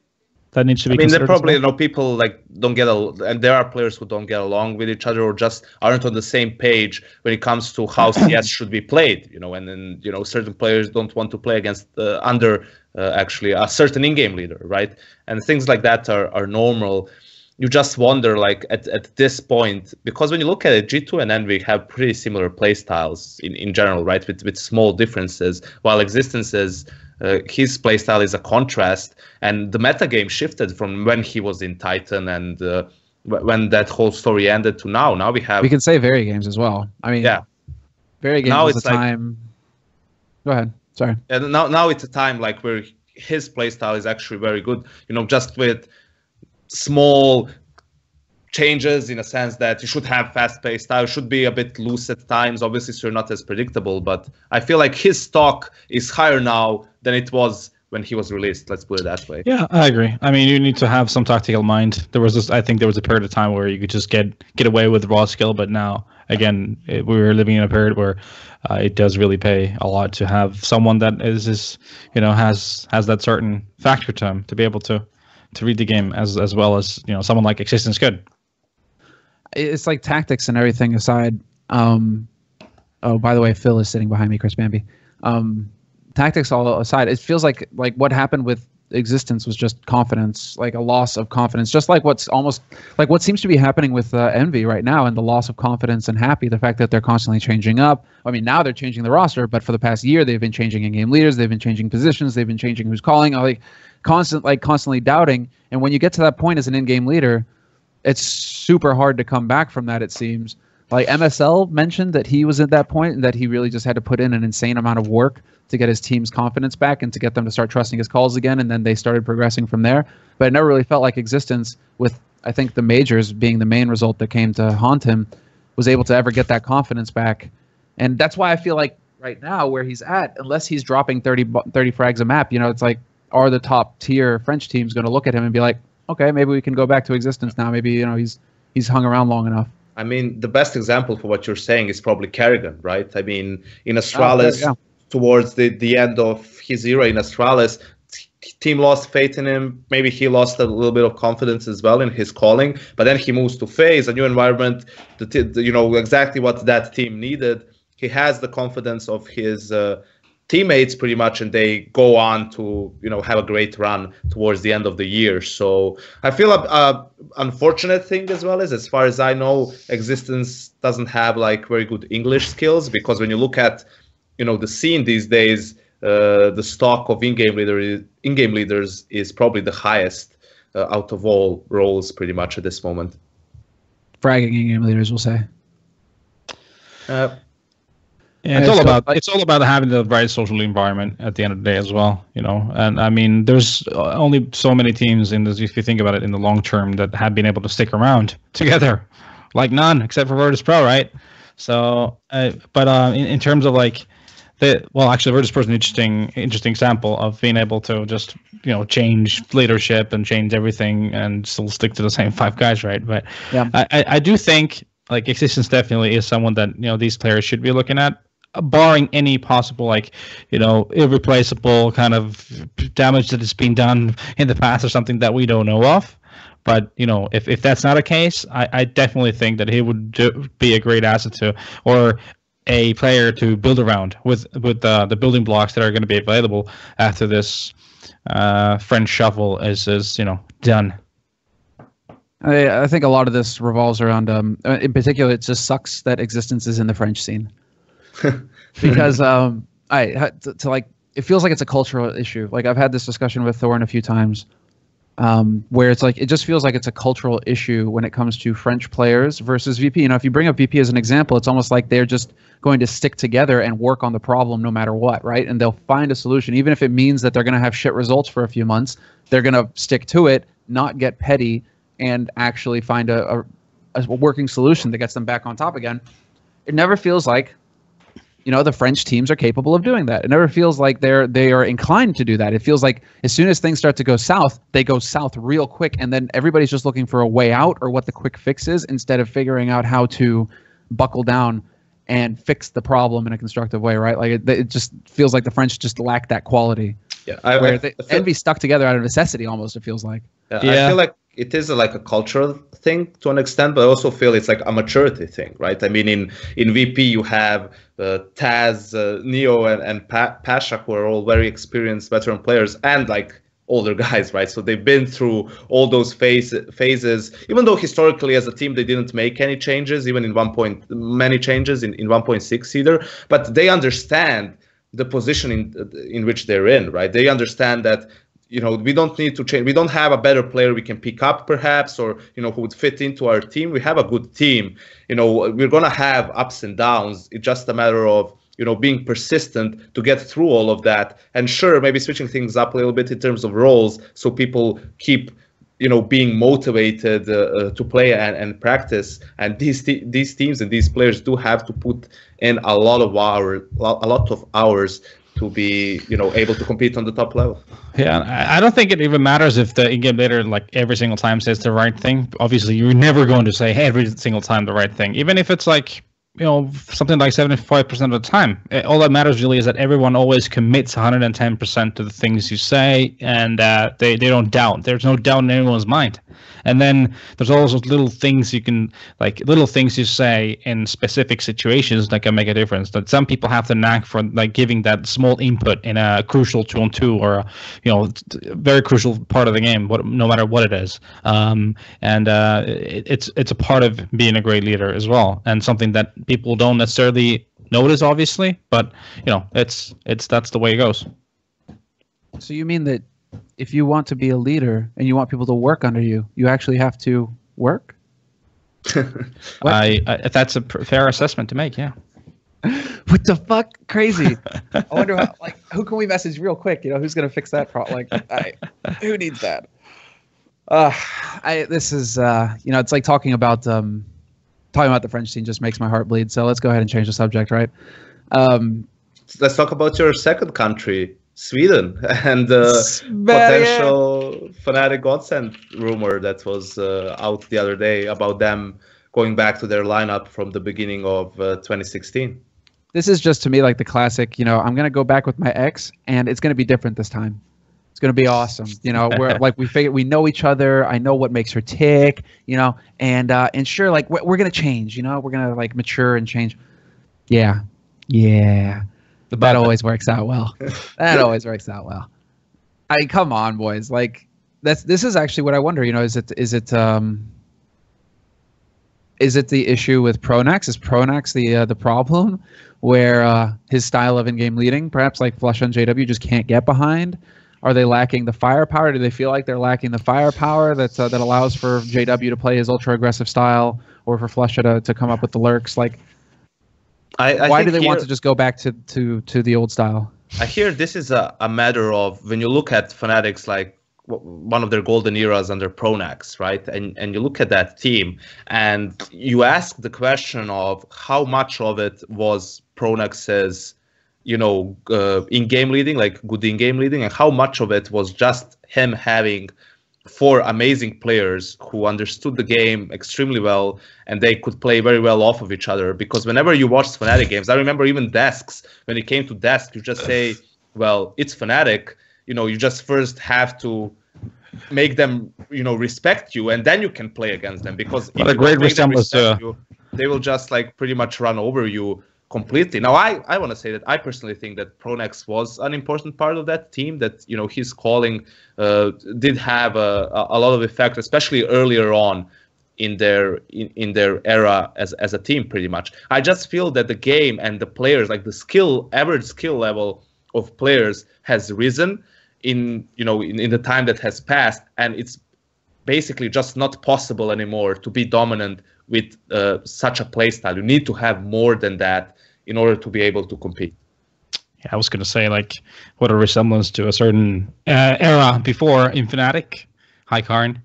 That needs to be. I mean, there probably, you know, people like don't get and there are players who don't get along with each other or just aren't on the same page when it comes to how CS should be played. You know, and then, you know, certain players don't want to play against under actually a certain in-game leader, right? And things like that are normal. You just wonder, like at this point, because when you look at it, G2 and Envy have pretty similar play styles in general, right? With small differences, while Existence is. His playstyle is a contrast, and the meta game shifted from when he was in Titan and when that whole story ended to now. Now we can say Very Games as well. I mean, yeah, Very Games now was the time. Go ahead. Sorry. Yeah, now it's a time like where his playstyle is actually very good. You know, just with small changes in a sense that you should have fast-paced style, should be a bit loose at times, obviously, so you're not as predictable. But I feel like his stock is higher now than it was when he was released. Let's put it that way. Yeah, I agree. I mean, you need to have some tactical mind. I think there was a period of time where you could just get away with raw skill, but now again, we were living in a period where it does really pay a lot to have someone that is you know, has that certain factor to him to be able to read the game as well as, you know, someone like Existence could. It's like tactics and everything aside. Oh, by the way, Phil is sitting behind me, Chris Bambi. Tactics all aside, it feels like what happened with Existence was just confidence, like a loss of confidence, just like what seems to be happening with Envy right now, and the loss of confidence and Happy, the fact that they're constantly changing up. I mean, now they're changing the roster, but for the past year, they've been changing in-game leaders, they've been changing positions, they've been changing who's calling, constantly doubting. And when you get to that point as an in-game leader, it's super hard to come back from that, it seems. Like MSL mentioned that he was at that point and that he really just had to put in an insane amount of work to get his team's confidence back and to get them to start trusting his calls again, and then they started progressing from there. But it never really felt like Existence, with I think the majors being the main result that came to haunt him, was able to ever get that confidence back. And that's why I feel like right now where he's at, unless he's dropping 30 frags a map, you know, it's like, are the top tier French teams going to look at him and be like, okay, maybe we can go back to Existence now. Maybe, you know, he's hung around long enough. I mean, the best example for what you're saying is probably Kerrigan, right? I mean, in Astralis, towards the end of his era in Astralis, team lost faith in him. Maybe he lost a little bit of confidence as well in his calling. But then he moves to FaZe, a new environment, exactly what that team needed. He has the confidence of his teammates pretty much, and they go on to have a great run towards the end of the year. So I feel a unfortunate thing as well is, as far as I know, Existence doesn't have like very good English skills, because when you look at the scene these days, the stock of in-game leaders is probably the highest out of all roles pretty much at this moment. Fragging in-game leaders, we'll say. Yeah, it's all about having the right social environment at the end of the day as well, And I mean, there's only so many teams in this, if you think about it in the long term, that have been able to stick around together, like none except for Virtus Pro, right? So, in terms of like actually, Virtus Pro is an interesting example of being able to just change leadership and change everything and still stick to the same 5 guys, right? But yeah. I do think like Existence definitely is someone that these players should be looking at, barring any possible irreplaceable kind of damage that has been done in the past or something that we don't know of. But if that's not a case, I definitely think that he would be a great asset to, or a player to build around with the building blocks that are going to be available after this French shuffle is done. I think a lot of this revolves around, in particular, it just sucks that Existence is in the French scene. Because it feels like it's a cultural issue. Like I've had this discussion with Thorn a few times, where it's like it just feels like it's a cultural issue when it comes to French players versus VP. If you bring up VP as an example, it's almost like they're just going to stick together and work on the problem no matter what, right? And they'll find a solution, even if it means that they're going to have shit results for a few months. They're going to stick to it, not get petty, and actually find a working solution that gets them back on top again. It never feels like the French teams are capable of doing that. It never feels like they are inclined to do that. It feels like as soon as things start to go south, they go south real quick, and then everybody's just looking for a way out or what the quick fix is, instead of figuring out how to buckle down and fix the problem in a constructive way, right? Like it just feels like the French just lack that quality. Yeah, Envy stuck together out of necessity, almost. It feels like. Yeah. I feel like it is like a cultural thing to an extent, but I also feel it's like a maturity thing, right? I mean, in VP you have Taz, Neo, and Pasha, who are all very experienced veteran players and like older guys, right? So they've been through all those phases. Even though historically as a team they didn't make any changes, even many changes in 1.6 either, but they understand the position in which they're in, right? They understand that we don't need to change. We don't have a better player we can pick up, perhaps, or who would fit into our team. We have a good team. We're gonna have ups and downs. It's just a matter of being persistent to get through all of that. And sure, maybe switching things up a little bit in terms of roles, so people keep being motivated to play and practice. And these teams and these players do have to put in a lot of hours to be able to compete on the top level. Yeah, I don't think it even matters if the in-game leader like every single time says the right thing. Obviously, you're never going to say every single time the right thing, even if it's like something like 75% of the time. All that matters really is that everyone always commits 110% to the things you say, and they don't doubt. There's no doubt in anyone's mind. And then there's all those little things little things you say in specific situations that can make a difference. That some people have the knack for like giving that small input in a crucial 2-on-2 or very crucial part of the game, no matter what it is. It's a part of being a great leader as well, and something that people don't necessarily notice, obviously, but that's the way it goes. So you mean that if you want to be a leader and you want people to work under you, you actually have to work? That's a fair assessment to make. Yeah. What the fuck? Crazy. I wonder how, who can we message real quick? Who's gonna fix that problem? Who needs that? This is it's like talking about the French scene just makes my heart bleed. So let's go ahead and change the subject, right? Let's talk about your second country, Sweden, and the potential Fnatic Godsend rumor that was out the other day about them going back to their lineup from the beginning of 2016. This is just to me like the classic, I'm going to go back with my ex and it's going to be different this time. It's gonna be awesome. You know, we're like we know each other. I know what makes her tick. You know, and sure, like we're gonna change. You know, we're gonna like mature and change. Yeah. That always works out well. That always works out well. Come on, boys. Like this is actually what I wonder. You know, is it the issue with Pronax? Is Pronax the problem, where his style of in-game leading, perhaps like Flusha and JW, just can't get behind? Are they lacking the firepower? Do they feel like they're lacking the firepower that allows for JW to play his ultra-aggressive style, or for Flusha to come up with the lurks? Like, why do they want to just go back to the old style? I hear this is a matter of, when you look at Fnatic's, like, one of their golden eras under Pronax, right? And you look at that team and you ask the question of how much of it was Pronax's, you know, in-game leading, like good in-game leading, and how much of it was just him having 4 amazing players who understood the game extremely well, and they could play very well off of each other. Because whenever you watch Fnatic games, I remember even Desks, when it came to Desk, you just say, well, it's Fnatic. You know, you just first have to make them, you know, respect you, and then you can play against them. Because if a great resemblance, they will just like pretty much run over you completely. Now, I want to say that I personally think that Pronax was an important part of that team, that, you know, his calling did have a lot of effect, especially earlier on in their era as a team, pretty much. I just feel that the game and the players, like the average skill level of players has risen in the time that has passed, and it's basically just not possible anymore to be dominant with such a playstyle. You need to have more than that in order to be able to compete. Yeah, I was going to say, like, what a resemblance to a certain era before in Fnatic. Hi, Karn.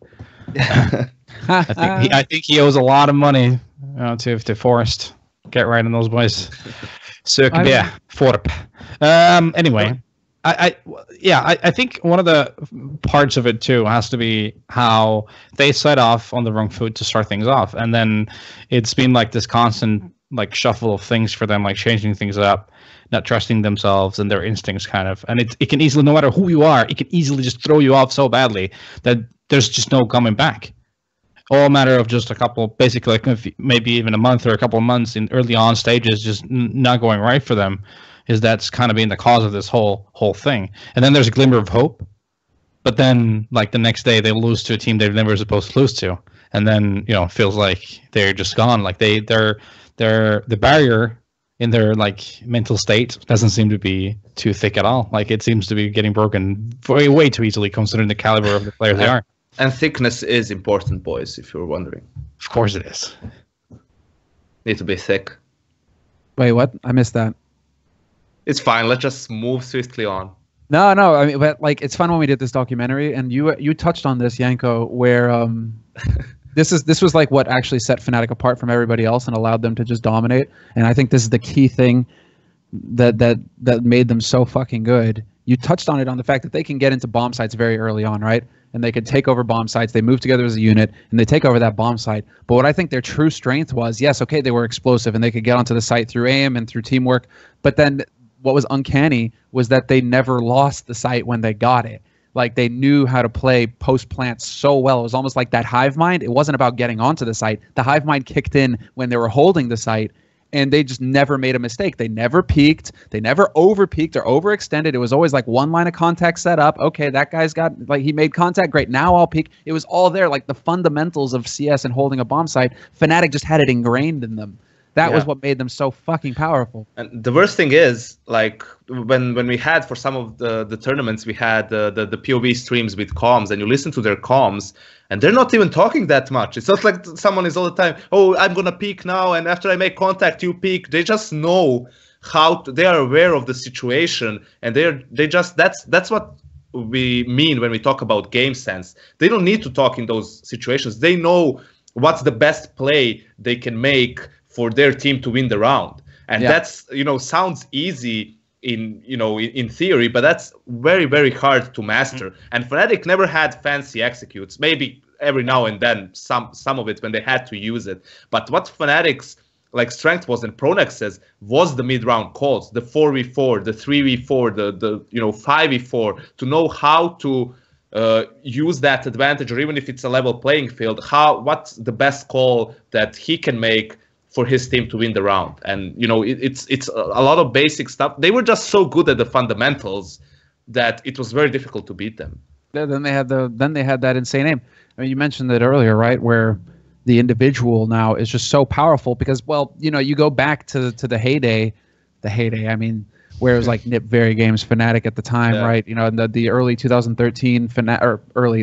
I think he owes a lot of money to Forest. Get right on those boys. Forp. Anyway, I think one of the parts of it too has to be how they set off on the wrong foot to start things off, and then it's been like this constant like shuffle of things for them, like changing things up, not trusting themselves and their instincts, kind of. And it can easily, no matter who you are, it can easily just throw you off so badly that there's just no coming back. All a matter of just a couple, basically, like maybe even a month or a couple of months in early on stages, just not going right for them. That's kind of been the cause of this whole thing. And then there's a glimmer of hope, but then like the next day they lose to a team they're never supposed to lose to, and then, you know, it feels like they're just gone. Like they're the barrier in their like mental state doesn't seem to be too thick at all. Like it seems to be getting broken way too easily, considering the caliber of the players they are. And thickness is important, boys, if you're wondering. Of course it is. Need to be thick. Wait, what? I missed that. It's fine. Let's just move swiftly on. No. I mean, but like, it's fun when we did this documentary, and you touched on this, Yanko, where this was like what actually set Fnatic apart from everybody else and allowed them to just dominate. And I think this is the key thing that made them so fucking good. You touched on it, on the fact that they can get into bomb sites very early on, right? And they could take over bomb sites. They move together as a unit, and they take over that bomb site. But what I think their true strength was, yes, okay, they were explosive, and they could get onto the site through aim and through teamwork. But then what was uncanny was that they never lost the site when they got it. Like, they knew how to play post-plant so well. It was almost like that hive mind. It wasn't about getting onto the site. The hive mind kicked in when they were holding the site, and they just never made a mistake. They never peaked. They never over-peaked or overextended. It was always like one line of contact set up. Okay, that guy's got, like, he made contact. Great, now I'll peak. It was all there, like the fundamentals of CS and holding a bomb site. Fnatic just had it ingrained in them. That was what made them so fucking powerful. And the worst thing is, like, when we had, for some of the tournaments, we had the POV streams with comms, and you listen to their comms, and they're not even talking that much. It's not like someone is all the time, oh, I'm going to peek now, and after I make contact, you peek. They just know they are aware of the situation, and that's what we mean when we talk about game sense. They don't need to talk in those situations. They know what's the best play they can make for their team to win the round. And that's, sounds easy in theory, but that's very, very hard to master. And Fnatic never had fancy executes, maybe every now and then some of it when they had to use it. But what Fnatic's like strength was in Pronex's was the mid-round calls, the 4v4, the 3v4, the 5v4, to know how to use that advantage, or even if it's a level playing field, what's the best call that he can make for his team to win the round. And it's a lot of basic stuff. They were just so good at the fundamentals that it was very difficult to beat them. Then they had that insane aim. I mean, you mentioned it earlier, right? Where the individual now is just so powerful because, well, you go back to the heyday. I mean, where it was like Nip Very Games, Fnatic at the time, right? In the early 2013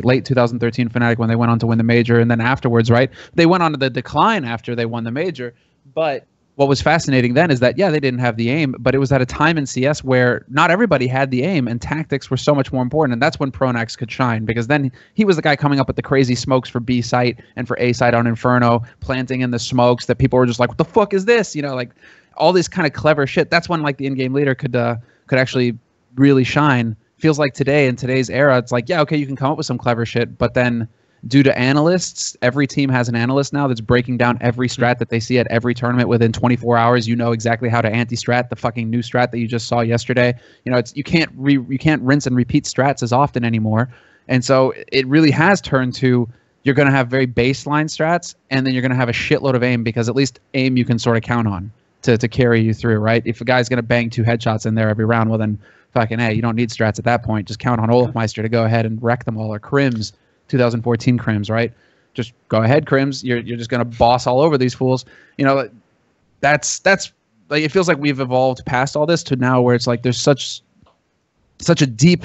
late 2013 Fnatic when they went on to win the major, and then afterwards, right? They went on to the decline after they won the major. But what was fascinating then is that, they didn't have the aim, but it was at a time in CS where not everybody had the aim, and tactics were so much more important. And that's when Pronax could shine, because then he was the guy coming up with the crazy smokes for B site and for A site on Inferno, planting in the smokes that people were just like, what the fuck is this? Like all this kind of clever shit. That's when like the in-game leader could actually really shine. Feels like today, in today's era, it's like, okay, you can come up with some clever shit, but then due to analysts, every team has an analyst now that's breaking down every strat that they see at every tournament within 24 hours. You know exactly how to anti-strat the fucking new strat that you just saw yesterday. You can't rinse and repeat strats as often anymore. And so it really has turned to, you're going to have very baseline strats, and then you're going to have a shitload of aim, because at least aim you can sort of count on to carry you through, right? If a guy's going to bang 2 headshots in there every round, well then fucking you don't need strats at that point. Just count on Olafmeister to go ahead and wreck them all, or Crims, 2014 Crims, right? Just go ahead, Crims. You're just going to boss all over these fools. That's like, it feels like we've evolved past all this to now where it's like there's such a deep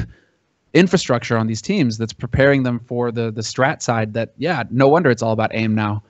infrastructure on these teams that's preparing them for the strat side that, no wonder it's all about aim now.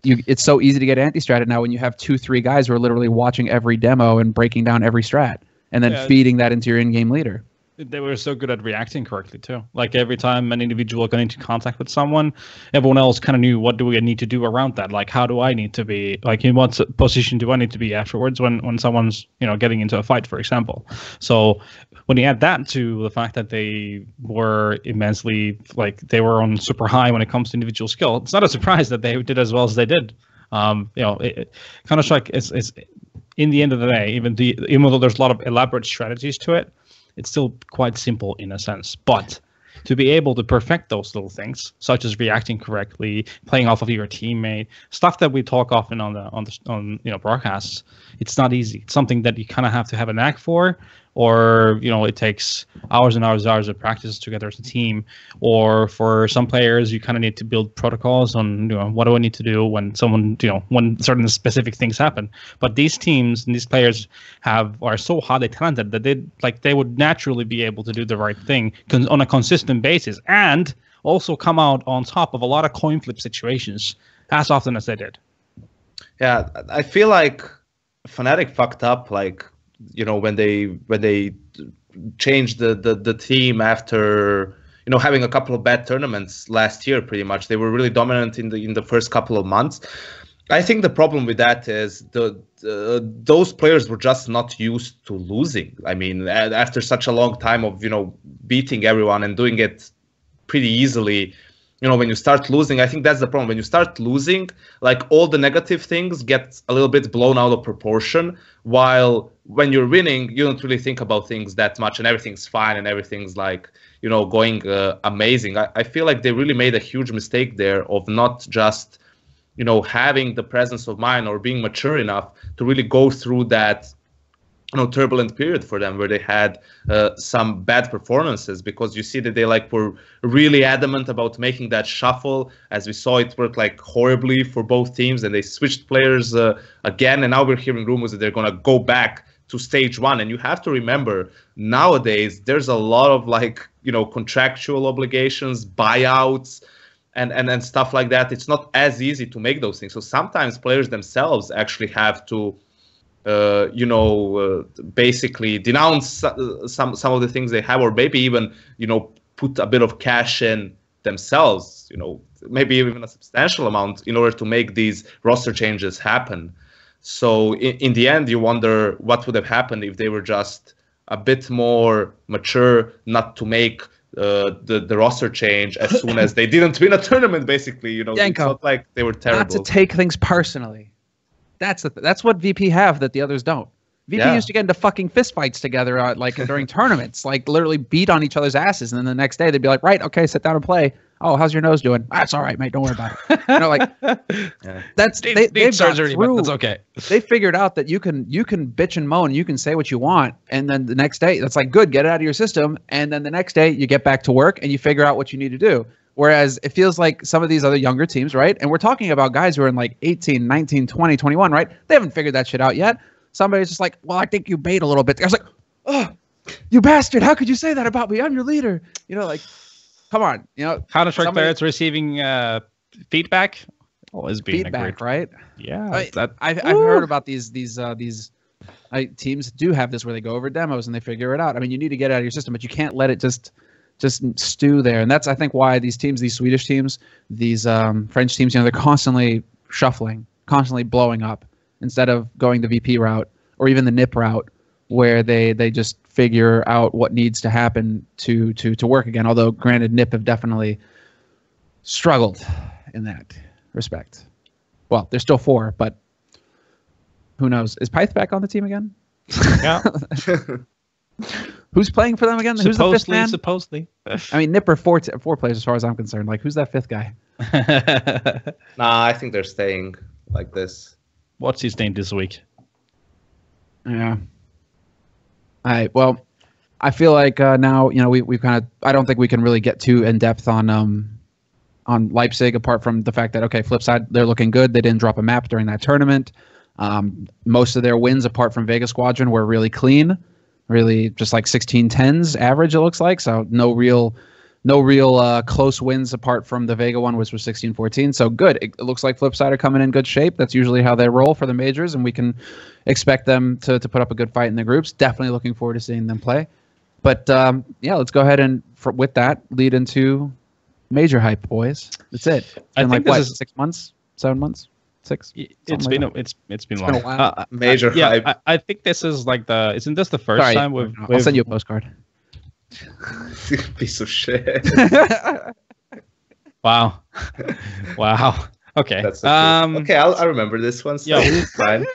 It's so easy to get anti-stratted now when you have 2-3 guys who are literally watching every demo and breaking down every strat and then feeding that into your in-game leader. They were so good at reacting correctly too. Like every time an individual got into contact with someone, everyone else kind of knew, what do we need to do around that? Like, how do I need to be, like, in what position do I need to be afterwards when someone's getting into a fight, for example. So when you add that to the fact that they were immensely, like, they were on super high when it comes to individual skill, it's not a surprise that they did as well as they did. It kind of like it's in the end of the day, even though there's a lot of elaborate strategies to it, it's still quite simple in a sense. But to be able to perfect those little things, such as reacting correctly, playing off of your teammate, stuff that we talk often on broadcasts, it's not easy. It's something that you kind of have to have a knack for, or it takes hours and hours of practice together as a team. Or for some players, you kind of need to build protocols on what do I need to do when when certain specific things happen. But these teams and these players are so highly talented that they would naturally be able to do the right thing on a consistent basis, and also come out on top of a lot of coin flip situations as often as they did. Yeah, I feel like Fnatic fucked up, like, when they changed the team after having a couple of bad tournaments last year. Pretty much they were really dominant in the first couple of months. I think the problem with that is those players were just not used to losing. I mean, after such a long time of beating everyone and doing it pretty easily, when you start losing, I think that's the problem. When you start losing, like, all the negative things get a little bit blown out of proportion, while when you're winning, you don't really think about things that much and everything's fine and everything's like, going amazing. I feel like they really made a huge mistake there of not just, having the presence of mind or being mature enough to really go through that turbulent period for them where they had some bad performances, because you see that they were really adamant about making that shuffle. As we saw, it worked horribly for both teams, and they switched players again, and now we're hearing rumors that they're going to go back to stage 1. And you have to remember, nowadays there's a lot of contractual obligations, buyouts, and stuff like that. It's not as easy to make those things. So sometimes players themselves actually have to basically denounce some of the things they have, or maybe even put a bit of cash in themselves, maybe even a substantial amount, in order to make these roster changes happen. So in the end, you wonder what would have happened if they were just a bit more mature, not to make the roster change as soon as they didn't win a tournament. Basically, Yanko, it's not like they were terrible. Not to take things personally, That's what VP have that the others don't. VP used to get into fucking fistfights together, like during tournaments, like literally beat on each other's asses, and then the next day they'd be like, "Right, okay, sit down and play." "Oh, how's your nose doing?" "That's all right, mate. Don't worry about it." Like that's they've surgery, but that's okay. They figured out that you can bitch and moan, you can say what you want, and then the next day that's like good, get it out of your system, and then the next day you get back to work and you figure out what you need to do. Whereas it feels like some of these other younger teams, right? And we're talking about guys who are in like 18, 19, 20, 21, right? They haven't figured that shit out yet. Somebody's just like, "Well, I think you bait a little bit." I was like, "Oh, you bastard! How could you say that about me? I'm your leader." Like, come on, Counter-Strike players receiving feedback. Always being feedback, right? Yeah, I've heard about these teams do have this where they go over demos and they figure it out. I mean, you need to get it out of your system, but you can't let it just stew there. And that's, I think, why these teams, these Swedish teams, these French teams, they're constantly shuffling, constantly blowing up, instead of going the VP route or even the NIP route, where they just figure out what needs to happen to work again. Although, granted, NIP have definitely struggled in that respect. Well, there's still 4, but who knows? Is Pyth back on the team again? Yeah. Who's playing for them again? Who's the 5th man? Supposedly. I mean, NIP are 4 players as far as I'm concerned. Like, who's that 5th guy? Nah, I think they're staying like this. What's his name this week? Yeah. All right. Well, I feel like now we've kind of. I don't think we can really get too in depth on Leipzig, apart from the fact that, okay, flip side, they're looking good. They didn't drop a map during that tournament. Most of their wins, apart from Vega Squadron, were really clean, really just like 16-10s average, it looks like. So no real close wins apart from the Vega one, which was 16-14. So good. It looks like Flipside are coming in good shape. That's usually how they roll for the majors, and we can expect them to put up a good fight in the groups. Definitely looking forward to seeing them play. But let's go ahead and with that lead into major hype, boys. That's it. I think like, this is 6 months, 7 months, 6. It's been long. A while. Major hype. I think this is like isn't this the first time I'll send you a postcard. Piece of shit. Wow. Okay. That's okay. I remember this one. So it's fine.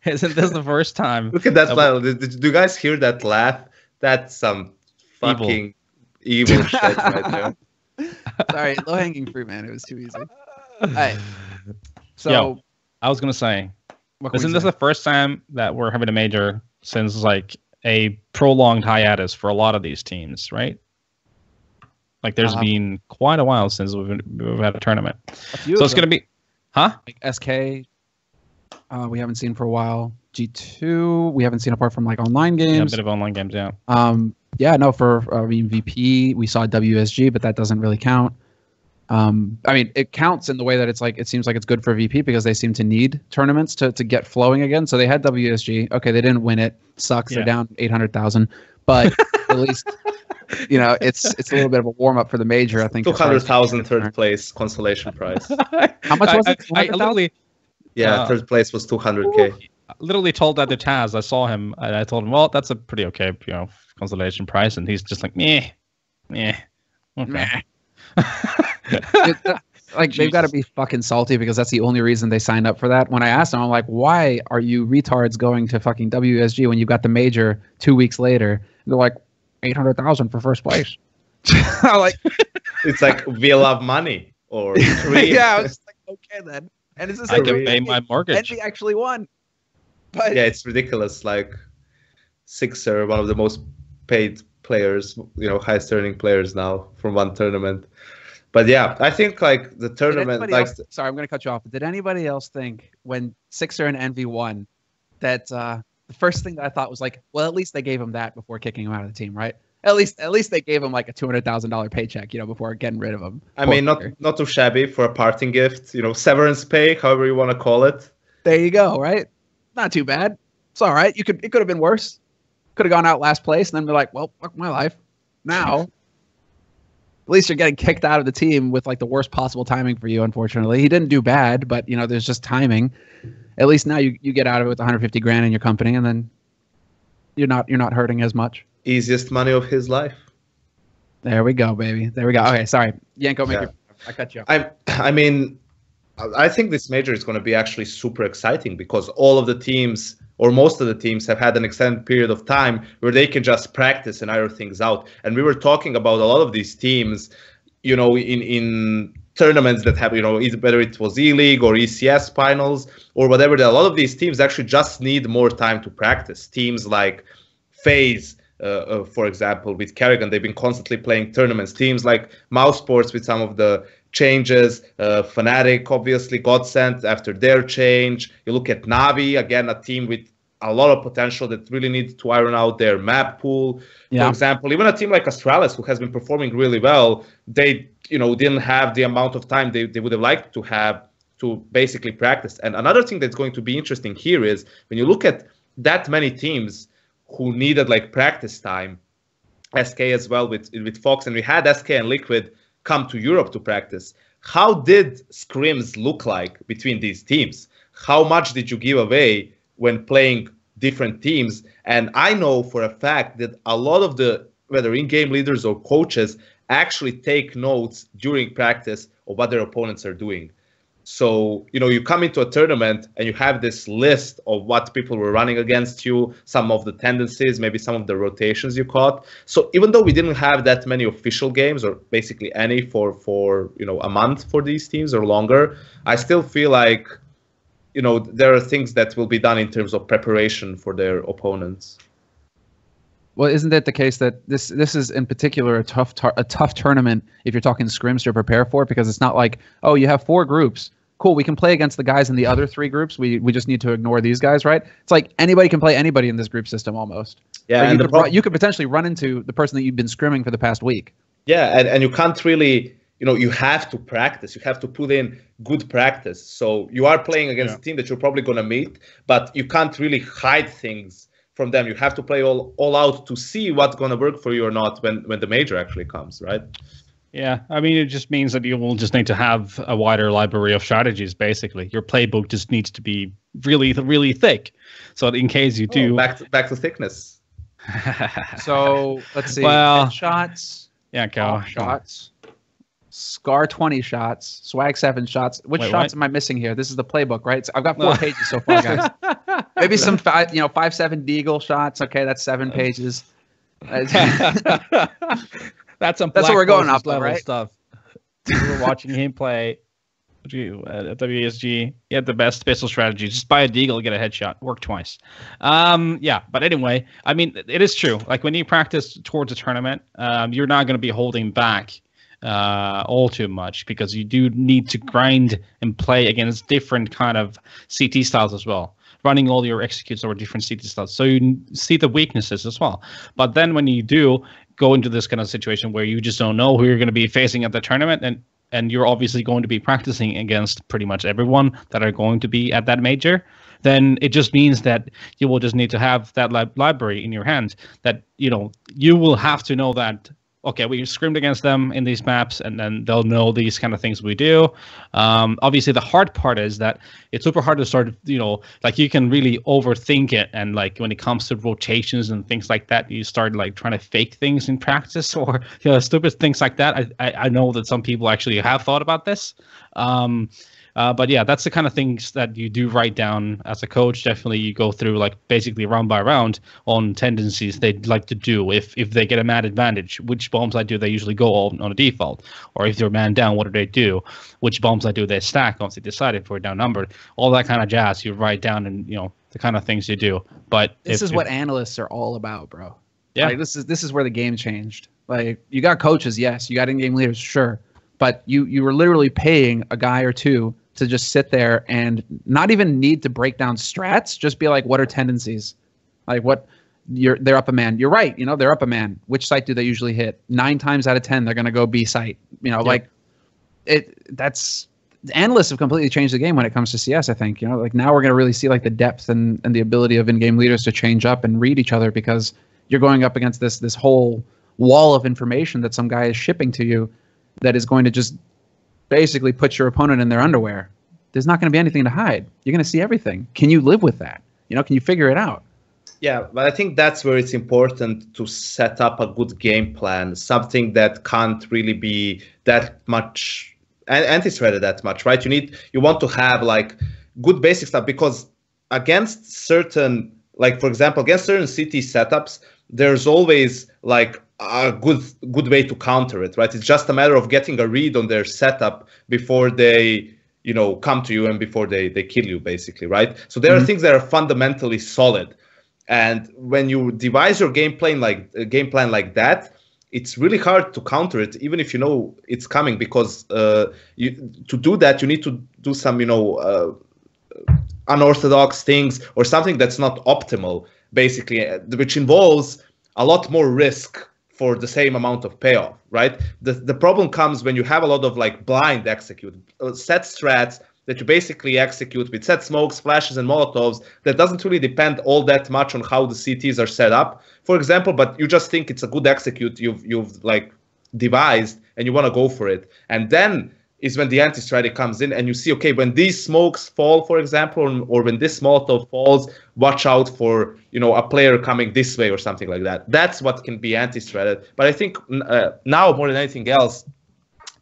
Isn't this the first time? Look at that laugh. Do you guys hear that laugh? That's some fucking evil shit right there. Sorry, low-hanging fruit, man. It was too easy. All right. So I was gonna say, isn't this the first time that we're having a major since like a prolonged hiatus for a lot of these teams, right? Like there's been quite a while since we've had a tournament. So it's gonna be, like SK, we haven't seen for a while. G2, we haven't seen apart from like online games. Yeah, a bit of online games, yeah. VP, we saw WSG, but that doesn't really count. I mean, it counts in the way that it's like, it seems like it's good for VP because they seem to need tournaments to get flowing again. So they had WSG. Okay, they didn't win it. Sucks. Yeah. They're down 800,000. But at least, it's a little bit of a warm up for the major. I think 200,000 third place consolation prize. How much was it? I literally, third place was 200K. I literally told that to Taz. I saw him and I told him, well, that's a pretty okay, consolation prize, and he's just like, meh, okay. Like they've got to be fucking salty because that's the only reason they signed up for that. When I asked them, I'm like, why are you retards going to fucking WSG when you got the major 2 weeks later? And they're like, 800,000 for first place. I'm like, it's like we love money or yeah. I was just like, okay then. And I can pay my mortgage. And he actually won. But yeah, it's ridiculous. Like Sixer, one of the most paid players, highest earning players now from one tournament. But yeah, I think like the tournament. Sorry, I'm going to cut you off. But did anybody else think when Sixer and Envy won that the first thing that I thought was like, well, at least they gave him that before kicking him out of the team, right? At least they gave him like a $200,000 paycheck, before getting rid of him. I mean, not too shabby for a parting gift, severance pay, however you want to call it. There you go, right? Not too bad. It's all right. It could have been worse. Could have gone out last place and then be like, well, fuck my life. Now, at least you're getting kicked out of the team with like the worst possible timing for you, unfortunately. He didn't do bad, but there's just timing. At least now you get out of it with 150 grand in your company, and then you're not hurting as much. Easiest money of his life. There we go, baby. There we go. Okay, sorry. Yanko, I cut you off. I mean, I think this major is going to be actually super exciting because all of the teams, or most of the teams, have had an extended period of time where they can just practice and iron things out. And we were talking about a lot of these teams, in tournaments that have, whether it was Eleague or ECS finals or whatever, a lot of these teams actually just need more time to practice. Teams like FaZe, for example, with Kerrigan, they've been constantly playing tournaments. Teams like Mouse Sports with some of the changes, Fnatic obviously got sent after their change. You look at Navi, again, a team with a lot of potential that really needs to iron out their map pool. For example, even a team like Astralis, who has been performing really well, they didn't have the amount of time they would have liked to have to basically practice. And another thing that's going to be interesting here is when you look at that many teams who needed like practice time, SK as well with Fox, and we had SK and Liquid come to Europe to practice. How did scrims look like between these teams? How much did you give away when playing different teams? And I know for a fact that a lot of the, whether in-game leaders or coaches, actually take notes during practice of what their opponents are doing. So, you come into a tournament and you have this list of what people were running against you, some of the tendencies, maybe some of the rotations you caught. So even though we didn't have that many official games, or basically any for a month for these teams or longer, I still feel like, there are things that will be done in terms of preparation for their opponents. Well, isn't it the case that this is in particular a tough tournament if you're talking scrims to prepare for? Because it's not like, oh, you have 4 groups. Cool, we can play against the guys in the other 3 groups. We just need to ignore these guys, right? It's like anybody can play anybody in this group system almost. Yeah, like you could potentially run into the person that you've been scrimming for the past week. Yeah, and you can't really, you have to practice. You have to put in good practice. So you are playing against a team that you're probably going to meet, but you can't really hide things from them. You have to play all out to see what's going to work for you or not when the major actually comes, right? Yeah, I mean, it just means that you will just need to have a wider library of strategies, basically. Your playbook just needs to be really, really thick. So in case you do... Back to thickness. So, let's see. Well, shots. Yeah, go. Shots. Scar 20 shots. Swag 7 shots. Which shots am I missing here? This is the playbook, right? So I've got 4 pages so far, guys. Maybe some 5-7 Deagle shots. Okay, that's 7 pages. That's some what we're going off level, right? Stuff. We were watching him play at WESG. He had the best pistol strategy. Just buy a Deagle, get a headshot. Work twice. But anyway, I mean, it is true. Like when you practice towards a tournament, you're not going to be holding back all too much, because you do need to grind and play against different kind of CT styles as well, running all your executes over different CT styles, so you see the weaknesses as well. But then when you do go into this kind of situation where you just don't know who you're going to be facing at the tournament, and you're obviously going to be practicing against pretty much everyone that are going to be at that major, then it just means that you will just need to have that library in your hand, that you will have to know that, okay, we scrimmed against them in these maps, and then they'll know these kind of things we do. Obviously, the hard part is that it's super hard to start, like you can really overthink it. And like when it comes to rotations and things like that, you start like trying to fake things in practice or stupid things like that. I know that some people actually have thought about this. But yeah, that's the kind of things that you do write down as a coach. Definitely you go through like basically round by round on tendencies they'd like to do. If they get a mad advantage, which bombs I do they usually go on a default? Or if they're man down, what do they do? Which bombs I do they stack once they decide if we're down numbered? All that kind of jazz you write down, and the kind of things you do. But this is what analysts are all about, bro. Yeah, like, this is where the game changed. Like you got coaches, yes, you got in-game leaders, sure, but you were literally paying a guy or two to just sit there and not even need to break down strats, just be like, what are tendencies? Like they're up a man. You're right. They're up a man. Which site do they usually hit? 9 times out of 10, they're going to go B site. That's analysts have completely changed the game when it comes to CS. I think, like now we're going to really see like the depth and the ability of in-game leaders to change up and read each other, because you're going up against this whole wall of information that some guy is shipping to you that is going to just basically put your opponent in their underwear. There's not going to be anything to hide. You're going to see everything. Can you live with that? Can you figure it out? Yeah, but I think that's where it's important to set up a good game plan, something that can't really be that much anti-threaded that much, right? You want to have like good basic stuff, because against certain, like for example, against certain CT setups, there's always like a good way to counter it, right? It's just a matter of getting a read on their setup before they, you know, come to you and before they kill you, basically, right? So there are things that are fundamentally solid, and when you devise your game plan like that, it's really hard to counter it, even if you know it's coming, because to do that you need to do some, you know, unorthodox things or something that's not optimal, basically, which involves a lot more risk for the same amount of payoff, right? The problem comes when you have a lot of like blind execute, set strats that you basically execute with set smokes, flashes, and molotovs that doesn't really depend all that much on how the CTs are set up, for example, but you just think it's a good execute you've like devised and you want to go for it. And then is when the anti-strategy comes in and you see, okay, when these smokes fall, for example, or when this Molotov falls, watch out for, you know, a player coming this way or something like that. That's what can be anti-strategy. But I think now more than anything else,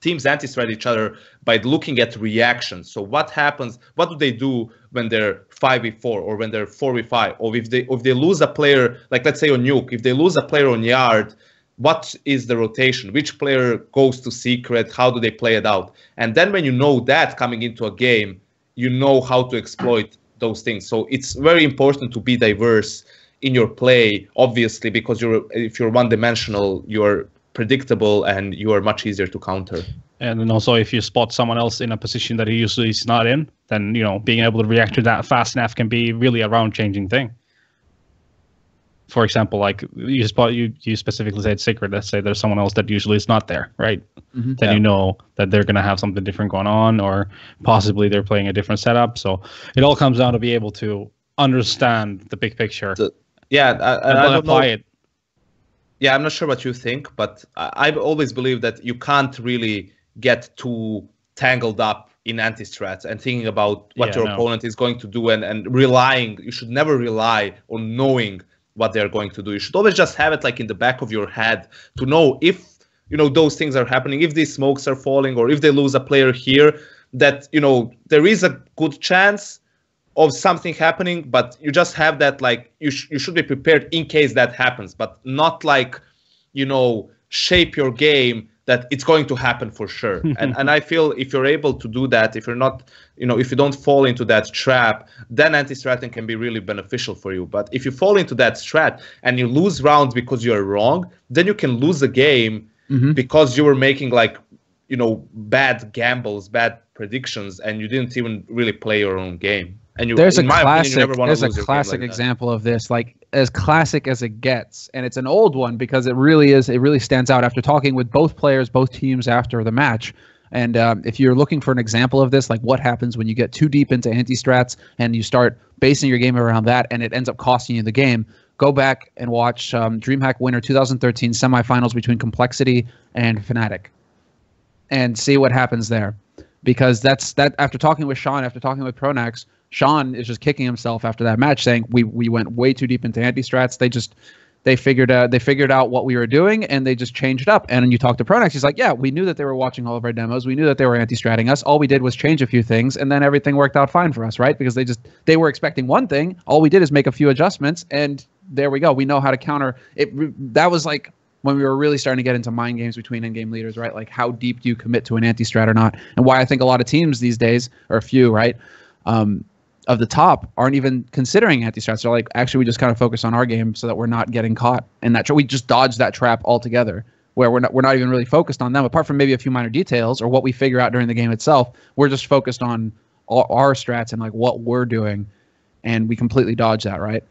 teams anti-strat each other by looking at reactions. So what happens, what do they do when they're 5v4 or when they're 4v5? Or if they lose a player, like let's say on Nuke, if they lose a player on Yard, what is the rotation? Which player goes to secret? How do they play it out? And then when you know that coming into a game, you know how to exploit those things. So it's very important to be diverse in your play, obviously, because if you're one-dimensional, you're predictable and you are much easier to counter. And then also, if you spot someone else in a position that he usually is not in, then, you know, being able to react to that fast enough can be really a round-changing thing. For example, like you specifically said secret, let's say there's someone else that usually is not there, right? Mm-hmm. Then you know that they're going to have something different going on, or possibly they're playing a different setup. So it all comes down to be able to understand the big picture. And I don't know. It. Yeah, I'm not sure what you think, but I've always believed that you can't really get too tangled up in anti-strats and thinking about what your opponent is going to do and relying. You should never rely on knowing what they're going to do. You should always just have it like in the back of your head to know if, you know, those things are happening, if these smokes are falling, or if they lose a player here, that, you know, there is a good chance of something happening, but you just have that, like, you should be prepared in case that happens, but not like, you know, shape your game that it's going to happen for sure. and I feel if you're able to do that, if you're not, you know, if you don't fall into that trap, then anti-stratting can be really beneficial for you. But if you fall into that strat and you lose rounds because you're wrong, then you can lose a game because you were making, like, you know, bad gambles, bad predictions, and you didn't even really play your own game. And there's a classic example of this, like as classic as it gets, and it's an old one because it really stands out after talking with both players, both teams after the match. And if you're looking for an example of this, like what happens when you get too deep into anti-strats and you start basing your game around that and it ends up costing you the game, go back and watch DreamHack Winter 2013 semifinals between Complexity and Fnatic and see what happens there. Because that's after talking with Sean, after talking with Pronax, Sean is just kicking himself after that match, saying we went way too deep into anti-strats. They figured out what we were doing and they just changed it up. And then you talk to Pronax, he's like, yeah, we knew that they were watching all of our demos. We knew that they were anti-stratting us. All we did was change a few things, and then everything worked out fine for us, right? Because they were expecting one thing. All we did is make a few adjustments, and there we go. We know how to counter it. That was like when we were really starting to get into mind games between in-game leaders, right? Like how deep do you commit to an anti-strat or not? And why I think a lot of teams these days, or a few, right, of the top aren't even considering anti-strats. They're like, actually, we just kind of focus on our game so that we're not getting caught in that. We just dodge that trap altogether, where we're not even really focused on them, apart from maybe a few minor details or what we figure out during the game itself. We're just focused on our strats and like what we're doing, and we completely dodge that, right?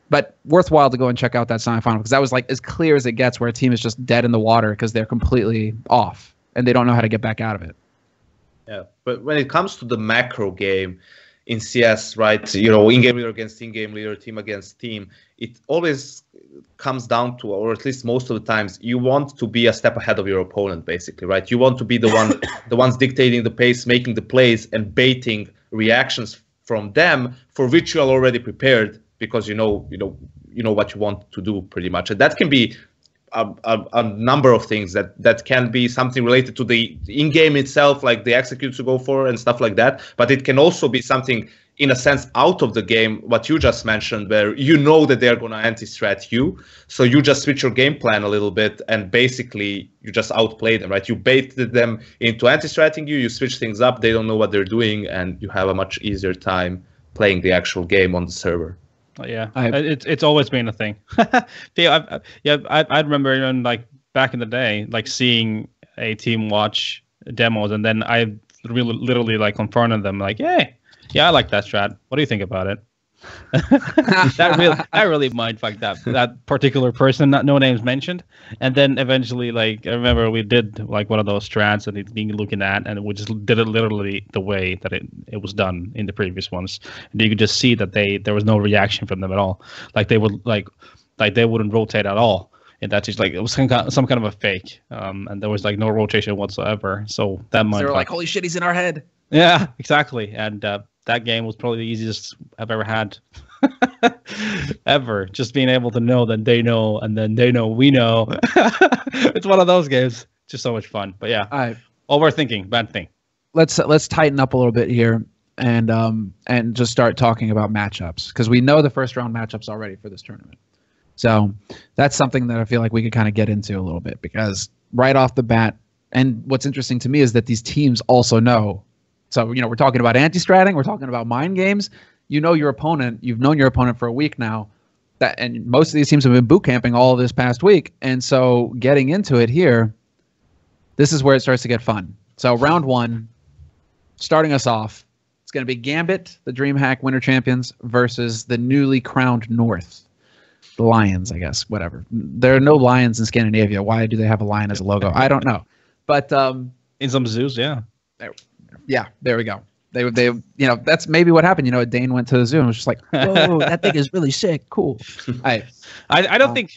But worthwhile to go and check out that semifinal, because that was like as clear as it gets, where a team is just dead in the water because they're completely off and they don't know how to get back out of it. Yeah, but when it comes to the macro game in CS, right, you know, in-game leader against in-game leader, team against team, it always comes down to, or at least most of the times, you want to be a step ahead of your opponent, basically, right? You want to be the ones dictating the pace, making the plays, and baiting reactions from them for which you are already prepared, because you know what you want to do, pretty much. And that can be a number of things that can be something related to the in-game itself, like the executes to go for and stuff like that. But it can also be something, in a sense, out of the game, what you just mentioned, where you know that they're going to anti-strat you. So you just switch your game plan a little bit and basically you just outplay them, right? You baited them into anti-stratting you switch things up, they don't know what they're doing, and you have a much easier time playing the actual game on the server. Yeah, it's always been a thing. I remember even like back in the day, like seeing a team watch demos, and then I literally like confronted them, like, "Hey, yeah, I like that strat. What do you think about it?" I really mindfucked that particular person, no names mentioned. And then eventually, like, I remember we did like one of those strats that he'd been looking at, and we just did it literally the way that it was done in the previous ones. And you could just see that there was no reaction from them at all. Like they would like they wouldn't rotate at all. And that's just like it was some kind of a fake. And there was like no rotation whatsoever. So that might. They were like, "Holy shit, he's in our head." Yeah, exactly. And that game was probably the easiest I've ever had. Ever. Just being able to know that they know, and then they know we know. It's one of those games. Just so much fun. But yeah, overthinking, bad thing. Let's tighten up a little bit here and just start talking about matchups, because we know the first round matchups already for this tournament. So that's something that I feel like we could kind of get into a little bit, because right off the bat, and what's interesting to me is that these teams also know. So, we're talking about anti-stratting, we're talking about mind games. You know your opponent, you've known your opponent for a week now, and most of these teams have been boot camping all of this past week. And so getting into it here, this is where it starts to get fun. So round one, starting us off, it's going to be Gambit, the DreamHack Winter Champions, versus the newly crowned North. The Lions, I guess, whatever. There are no lions in Scandinavia. Why do they have a lion as a logo? I don't know. But in some zoos, yeah. Yeah, there we go. They that's maybe what happened. Dane went to the zoo and was just like, "Whoa, that thing is really sick, cool." I don't think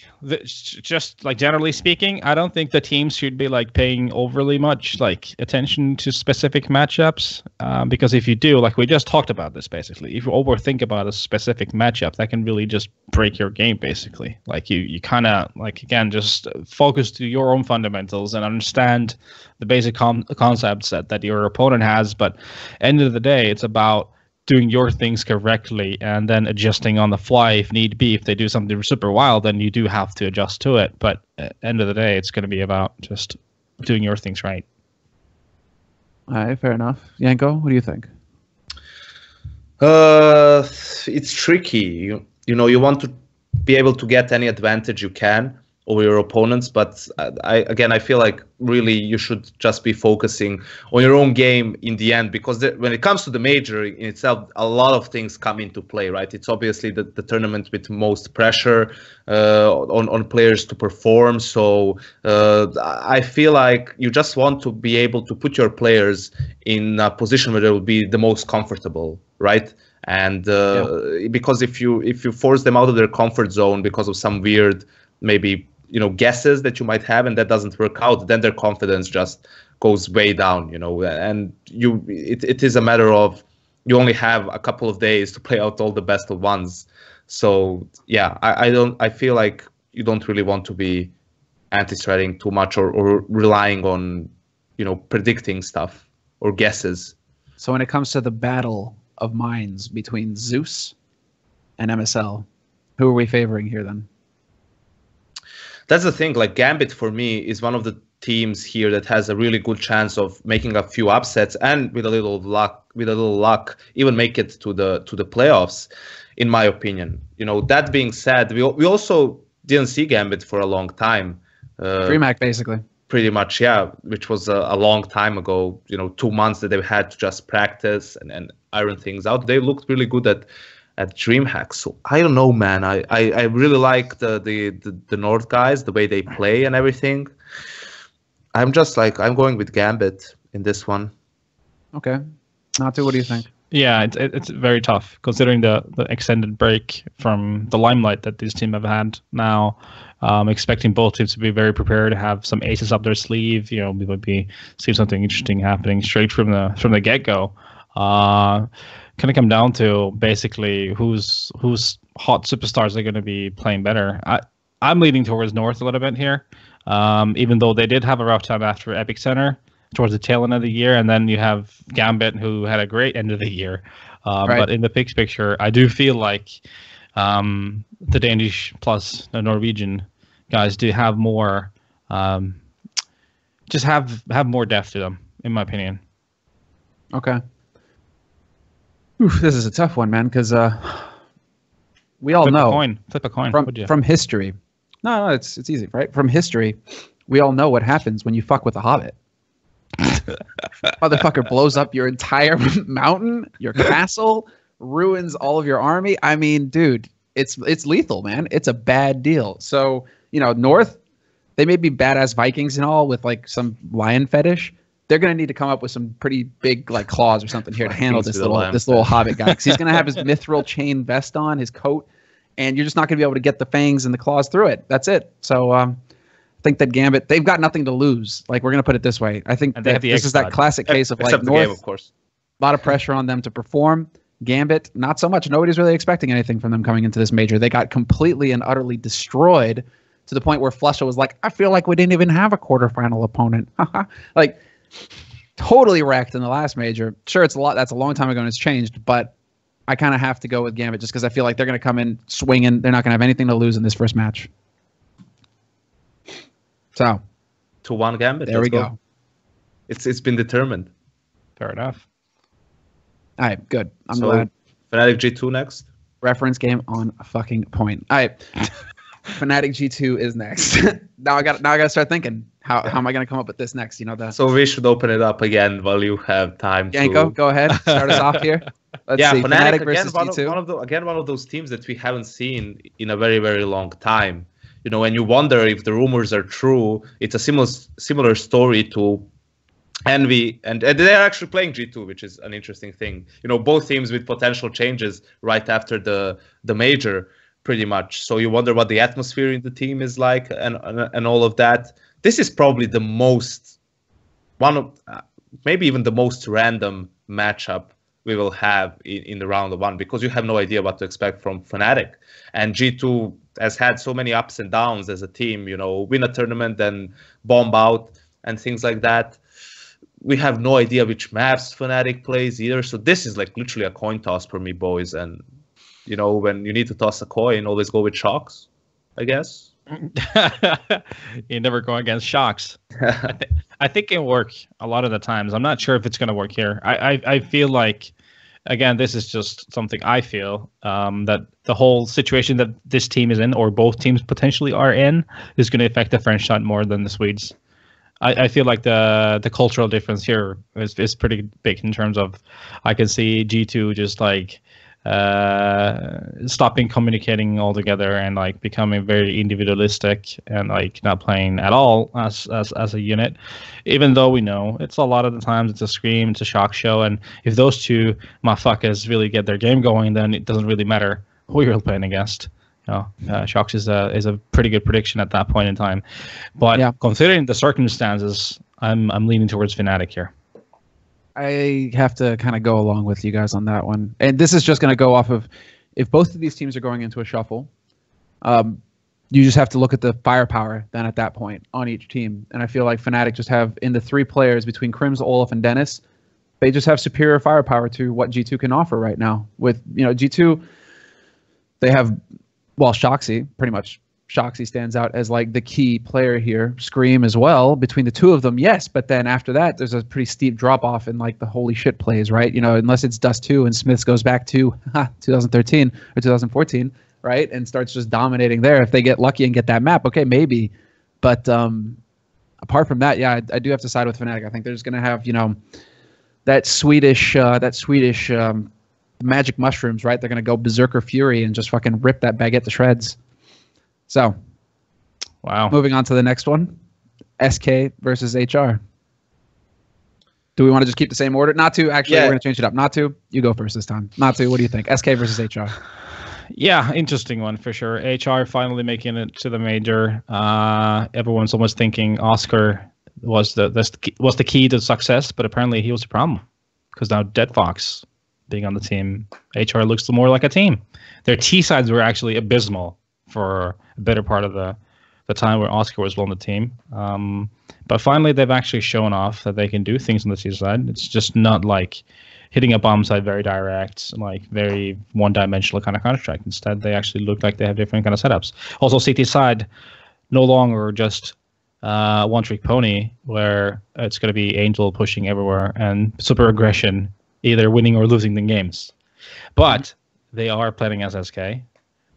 just like generally speaking, I don't think the teams should be like paying overly much like attention to specific matchups, because if you do, like we just talked about this, basically, if you overthink about a specific matchup, that can really just break your game. Basically, like you kind of like, again, just focus to your own fundamentals and understand the basic concepts that your opponent has. But end of the day, it's about doing your things correctly and then adjusting on the fly if need be. If they do something super wild, then you do have to adjust to it. But at the end of the day, it's going to be about just doing your things right. All right, fair enough. Yanko, what do you think? It's tricky. You want to be able to get any advantage you can over your opponents, but I feel like really you should just be focusing on your own game in the end, because when it comes to the major in itself, a lot of things come into play, right? It's obviously the tournament with most pressure on players to perform. So I feel like you just want to be able to put your players in a position where they will be the most comfortable, right? And because if you force them out of their comfort zone because of some weird maybe guesses that you might have, and that doesn't work out, then their confidence just goes way down, and it is a matter of you only have a couple of days to play out all the best of ones. So yeah, I feel like you don't really want to be anti-stratting too much or relying on predicting stuff or guesses. So when it comes to the battle of minds between Zeus and MSL, who are we favoring here then? That's the thing. Like Gambit for me is one of the teams here that has a really good chance of making a few upsets, and with a little luck, even make it to the playoffs, in my opinion. That being said, we also didn't see Gambit for a long time. DreamHack, basically. Pretty much, yeah, which was a long time ago. 2 months that they had to just practice and iron things out. They looked really good at DreamHack. So I don't know, man. I really like the North guys, the way they play and everything. I'm going with Gambit in this one. Okay. Natu, what do you think? Yeah, it's very tough considering the extended break from the limelight that this team have had now. Expecting both teams to be very prepared, to have some aces up their sleeve. We would be seeing something interesting happening straight from the get-go. Kind of come down to basically whose hot superstars are going to be playing better. I'm leaning towards North a little bit here, even though they did have a rough time after Epic Center towards the tail end of the year, and then you have Gambit, who had a great end of the year. But in the big picture, I do feel like the Danish plus the Norwegian guys do have more, just have more depth to them, in my opinion. Okay. Oof, this is a tough one, man, because we all know Flip a coin from history. No, it's easy, right? From history, we all know what happens when you fuck with a hobbit. Motherfucker blows up your entire mountain, your castle, ruins all of your army. I mean, dude, it's lethal, man. It's a bad deal. So, North, they may be badass Vikings and all with like some lion fetish. They're gonna need to come up with some pretty big like claws or something here to handle this little hobbit guy, because he's gonna have his mithril chain vest on, his coat, and you're just not gonna be able to get the fangs and the claws through it. That's it. So I think that Gambit, they've got nothing to lose. Like, we're gonna put it this way. I think that this is that classic case of like North, of course, a lot of pressure on them to perform. Gambit, not so much. Nobody's really expecting anything from them coming into this major. They got completely and utterly destroyed to the point where Flusha was like, I feel like we didn't even have a quarterfinal opponent. Like, totally wrecked in the last major. Sure, that's a long time ago and it's changed, but I kind of have to go with Gambit just because I feel like they're going to come in swinging. They're not going to have anything to lose in this first match. So, 2-1 Gambit. There we go. It's been determined. Fair enough. All right, good. I'm glad. Fnatic G2 next. Reference game on a fucking point. All right. Fnatic G2 is next. now I got to start thinking. How am I going to come up with this next? So we should open it up again while you have time. Yanko, go ahead. Start us off here. Let's see. Fnatic versus G2. One of those teams that we haven't seen in a very, very long time. When you wonder if the rumors are true, it's a similar story to Envy, and they're actually playing G2, which is an interesting thing. Both teams with potential changes right after the major, pretty much. So you wonder what the atmosphere in the team is like, and all of that. This is probably the most maybe even the most random matchup we will have in the round of one, because you have no idea what to expect from Fnatic. And G2 has had so many ups and downs as a team, win a tournament, then bomb out and things like that. We have no idea which maps Fnatic plays either. So this is like literally a coin toss for me, boys. And, when you need to toss a coin, always go with Shocks, I guess. You never go against Shocks. I think it works a lot of the times. I'm not sure if it's going to work here. I feel like, again, this is just something I feel, that the whole situation that this team is in, or both teams potentially are in, is going to affect the French side more than the Swedes. I feel like the cultural difference here is pretty big in terms of, I can see G2 just like stopping communicating altogether and like becoming very individualistic and like not playing at all as a unit, even though we know it's a lot of the times it's a scream, it's a shock show, and if those two motherfuckers really get their game going, then it doesn't really matter who you're playing against. Shocks is a pretty good prediction at that point in time, but considering the circumstances, I'm leaning towards Fnatic here. I have to kind of go along with you guys on that one. And this is just going to go off of, if both of these teams are going into a shuffle, you just have to look at the firepower then at that point on each team. And I feel like Fnatic just have, in the three players between Crims, Olaf, and Dennis, they just have superior firepower to what G2 can offer right now. With, G2, they have, Shoxy, pretty much. Shoxy stands out as like the key player here. Scream as well. Between the two of them, yes, but then after that, there's a pretty steep drop off in like the holy shit plays, right? Unless it's Dust 2 and Smiths goes back to 2013 or 2014, right, and starts just dominating there. If they get lucky and get that map, okay, maybe. But apart from that, yeah, I do have to side with Fnatic. I think they're just gonna have that Swedish magic mushrooms, right? They're gonna go berserker fury and just fucking rip that baguette to shreds. So, wow. Moving on to the next one, SK versus HR. Do we want to just keep the same order? Natu, actually, we're going to change it up. Natu, you go first this time. Natu, what do you think? SK versus HR. Yeah, interesting one for sure. HR finally making it to the major. Everyone's almost thinking Oscar was the key to success, but apparently he was the problem, because now Dead Fox being on the team, HR looks more like a team. Their T sides were actually abysmal for a better part of the time where Oscar was on the team. But finally, they've actually shown off that they can do things on the C side. It's just not like hitting a bomb side very direct, like very one-dimensional kind of Counter-Strike. Instead, they actually look like they have different kind of setups. Also, CT side, no longer just one-trick pony, where it's going to be Angel pushing everywhere and super aggression, either winning or losing the games. But they are playing as SK,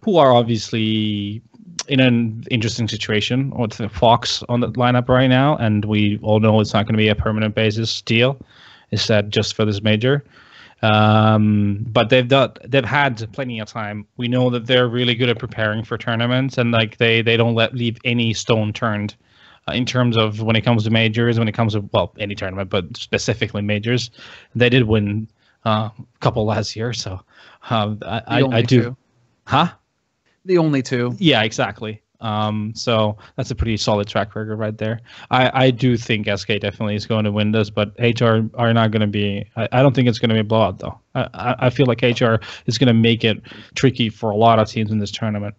who are obviously in an interesting situation with Fox on the lineup right now, and we all know it's not going to be a permanent basis deal. Is that just for this major? But they've had plenty of time. We know that they're really good at preparing for tournaments, and like they don't leave any stone turned in terms of when it comes to majors, when it comes to, well, any tournament, but specifically majors. They did win a couple last year, so I do. Two. Huh? The only two. Yeah, exactly. So that's a pretty solid track record right there. I do think SK definitely is going to win this, but HR are not going to be. I don't think it's going to be a blowout though. I feel like HR is going to make it tricky for a lot of teams in this tournament.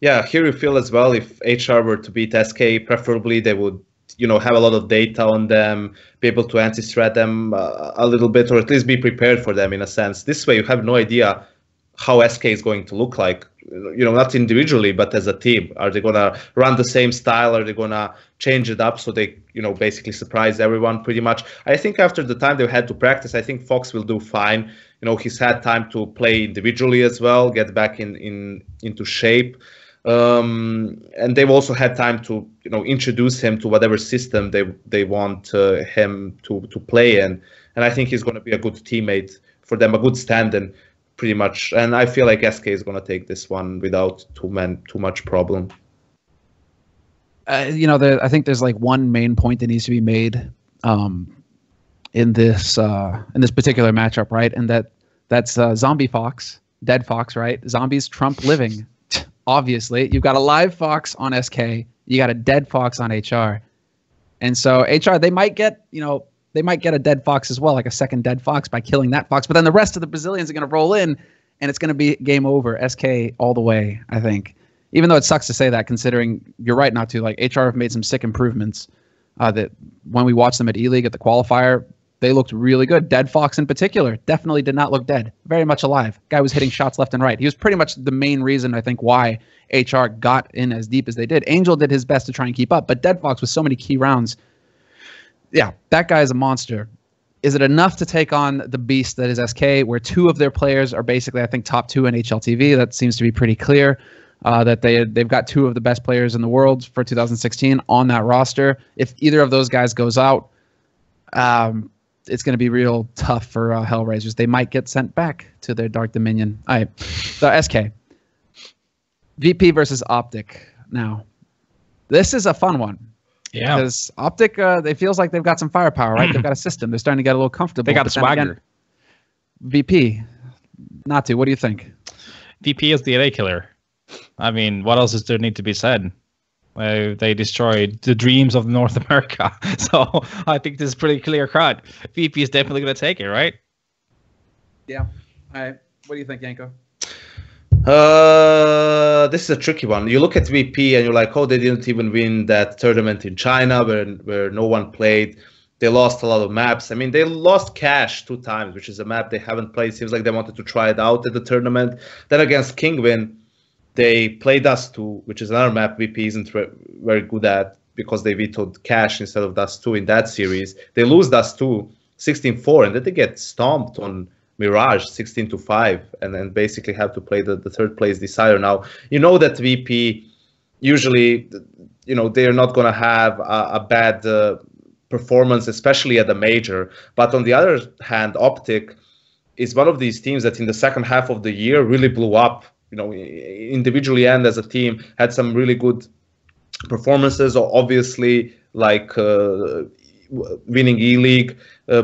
Yeah, here we feel as well, if HR were to beat SK, preferably they would, have a lot of data on them, be able to anti-strat them a little bit, or at least be prepared for them in a sense. This way you have no idea how SK is going to look like, not individually, but as a team. Are they going to run the same style? Are they going to change it up so they, basically surprise everyone pretty much? I think after the time they've had to practice, I think Fox will do fine. He's had time to play individually as well, get back into shape. And they've also had time to, introduce him to whatever system they want him to play in. And I think he's going to be a good teammate for them, a good stand-in, pretty much. And I feel like SK is going to take this one without too much problem. I think there's like one main point that needs to be made in this particular matchup, right? And that's Zombie Fox, Dead Fox, right? Zombies trump living. Obviously, you've got a live Fox on SK, you got a dead Fox on HR, and so HR they might get a dead Fox as well, like a second dead Fox by killing that Fox. But then the rest of the Brazilians are going to roll in, and it's going to be game over. SK all the way, I think. Even though it sucks to say that, considering you're right not to. Like HR have made some sick improvements. That when we watched them at Eleague at the qualifier, they looked really good. Dead Fox in particular definitely did not look dead. Very much alive. Guy was hitting shots left and right. He was pretty much the main reason, I think, why HR got in as deep as they did. Angel did his best to try and keep up, but Dead Fox with so many key rounds, yeah, that guy is a monster. Is it enough to take on the beast that is SK, where two of their players are basically, I think, top two in HLTV? That seems to be pretty clear. That they've got two of the best players in the world for 2016 on that roster. If either of those guys goes out, it's going to be real tough for Hellraisers. They might get sent back to their Dark Dominion. All right, so SK. VP versus Optic. Now, this is a fun one. Yeah. Because Optic, it feels like they've got some firepower, right? They've got a system. They're starting to get a little comfortable. They got the swagger. Again, VP. Natu, what do you think? VP is the LA killer. I mean, what else does there need to be said? They destroyed the dreams of North America. So I think this is pretty clear cut. VP is definitely going to take it, right? Yeah. All right. What do you think, Yanko? This is a tricky one. You look at VP and you're like, oh, they didn't even win that tournament in China where no one played. They lost a lot of maps. I mean, they lost Cash 2 times, which is a map they haven't played. Seems like they wanted to try it out at the tournament. Then against Kingwin, they played Dust 2, which is another map VP isn't very good at because they vetoed Cash instead of Dust 2 in that series. They lose Dust 2 16-4, and then they get stomped on Mirage 16-5, and then basically have to play the third place decider. Now, you know that VP usually, they're not going to have a bad performance, especially at the major. But on the other hand, Optic is one of these teams that in the second half of the year really blew up, individually and as a team, had some really good performances, obviously, like winning Eleague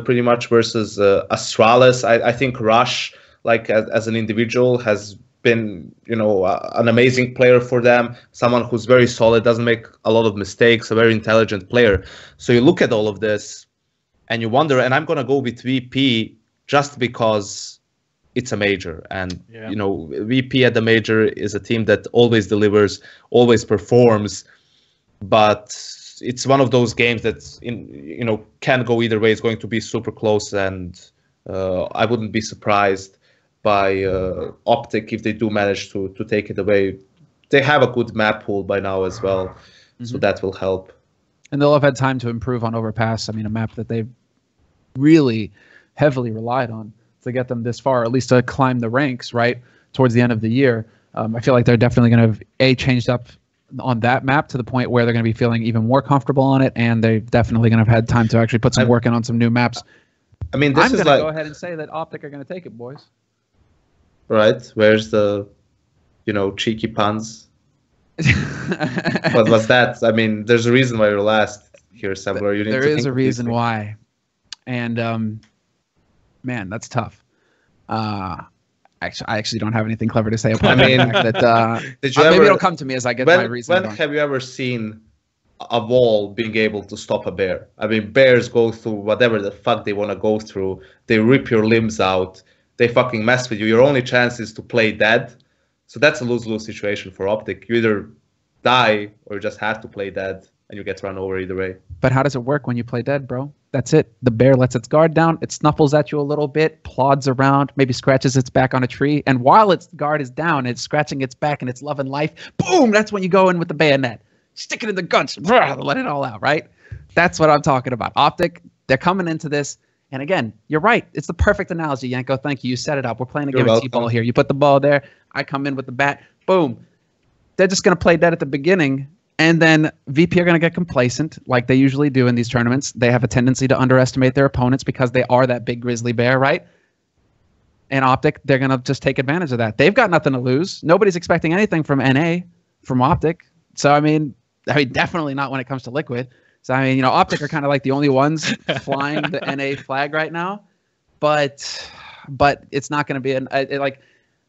pretty much versus Astralis. I think Rush, like as an individual, has been an amazing player for them, someone who's very solid, doesn't make a lot of mistakes, a very intelligent player. So you look at all of this and you wonder, and I'm going to go with VP just because it's a major, and VP at the major is a team that always delivers, always performs, but it's one of those games that's can go either way. It's going to be super close, and I wouldn't be surprised by Optic if they do manage to take it away. They have a good map pool by now as well, so that will help. And they'll have had time to improve on Overpass. I mean, a map that they've really heavily relied on to get them this far, at least to climb the ranks, right, towards the end of the year. I feel like they're definitely going to have, changed up on that map to the point where they're going to be feeling even more comfortable on it, and they're definitely going to have had time to actually put some work in on some new maps. I mean, I'm going to go ahead and say that Optic are going to take it, boys. Right? Where's the, cheeky puns? What was that? I mean, there's a reason why you're last here, Semmler. There is a reason why. And, man, that's tough. I actually don't have anything clever to say about the fact that maybe it'll come to me as I get my reason. When have you ever seen a wall being able to stop a bear? I mean, bears go through whatever the fuck they want to go through. They rip your limbs out. They fucking mess with you. Your only chance is to play dead. So that's a lose-lose situation for Optic. You either die or you just have to play dead, and you get run over either way. But how does it work when you play dead, bro? That's it. The bear lets its guard down. It snuffles at you a little bit, plods around, maybe scratches its back on a tree. And while its guard is down, it's scratching its back and it's loving life. Boom! That's when you go in with the bayonet. Stick it in the guts. Let it all out, right? That's what I'm talking about. Optic, they're coming into this. And again, you're right. It's the perfect analogy, Yanko. Thank you. You set it up. We're playing a game of T-ball here. You put the ball there. I come in with the bat. Boom. They're just going to play dead at the beginning. And then VP are going to get complacent like they usually do in these tournaments. They have a tendency to underestimate their opponents because they are that big grizzly bear, right? And Optic, they're going to just take advantage of that. They've got nothing to lose. Nobody's expecting anything from NA, from Optic. So, I mean, definitely not when it comes to Liquid. So, I mean, Optic are kind of like the only ones flying the NA flag right now. But it's not going to be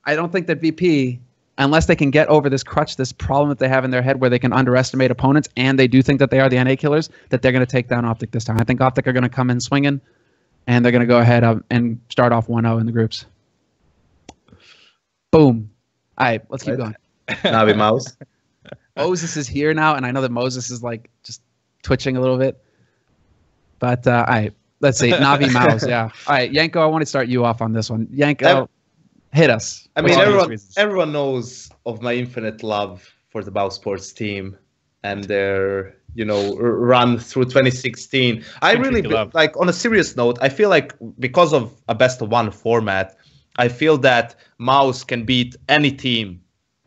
I don't think that VP, unless they can get over this crutch, this problem that they have in their head where they can underestimate opponents, and they do think that they are the NA killers, that they're going to take down Optic this time. I think Optic are going to come in swinging, and they're going to go ahead and start off 1-0 in the groups. Boom. All right, let's keep going. Navi Mouse. Moses is here now, and I know that Moses is just twitching a little bit. But, all right, let's see. Navi Mouse, yeah. All right, Yanko, I want to start you off on this one. Yanko, hit us. I mean, everyone knows of my infinite love for the Bow Sports team and their, run through 2016. I really, on a serious note, I feel like because of a best-of-1 format, I feel that Mouse can beat any team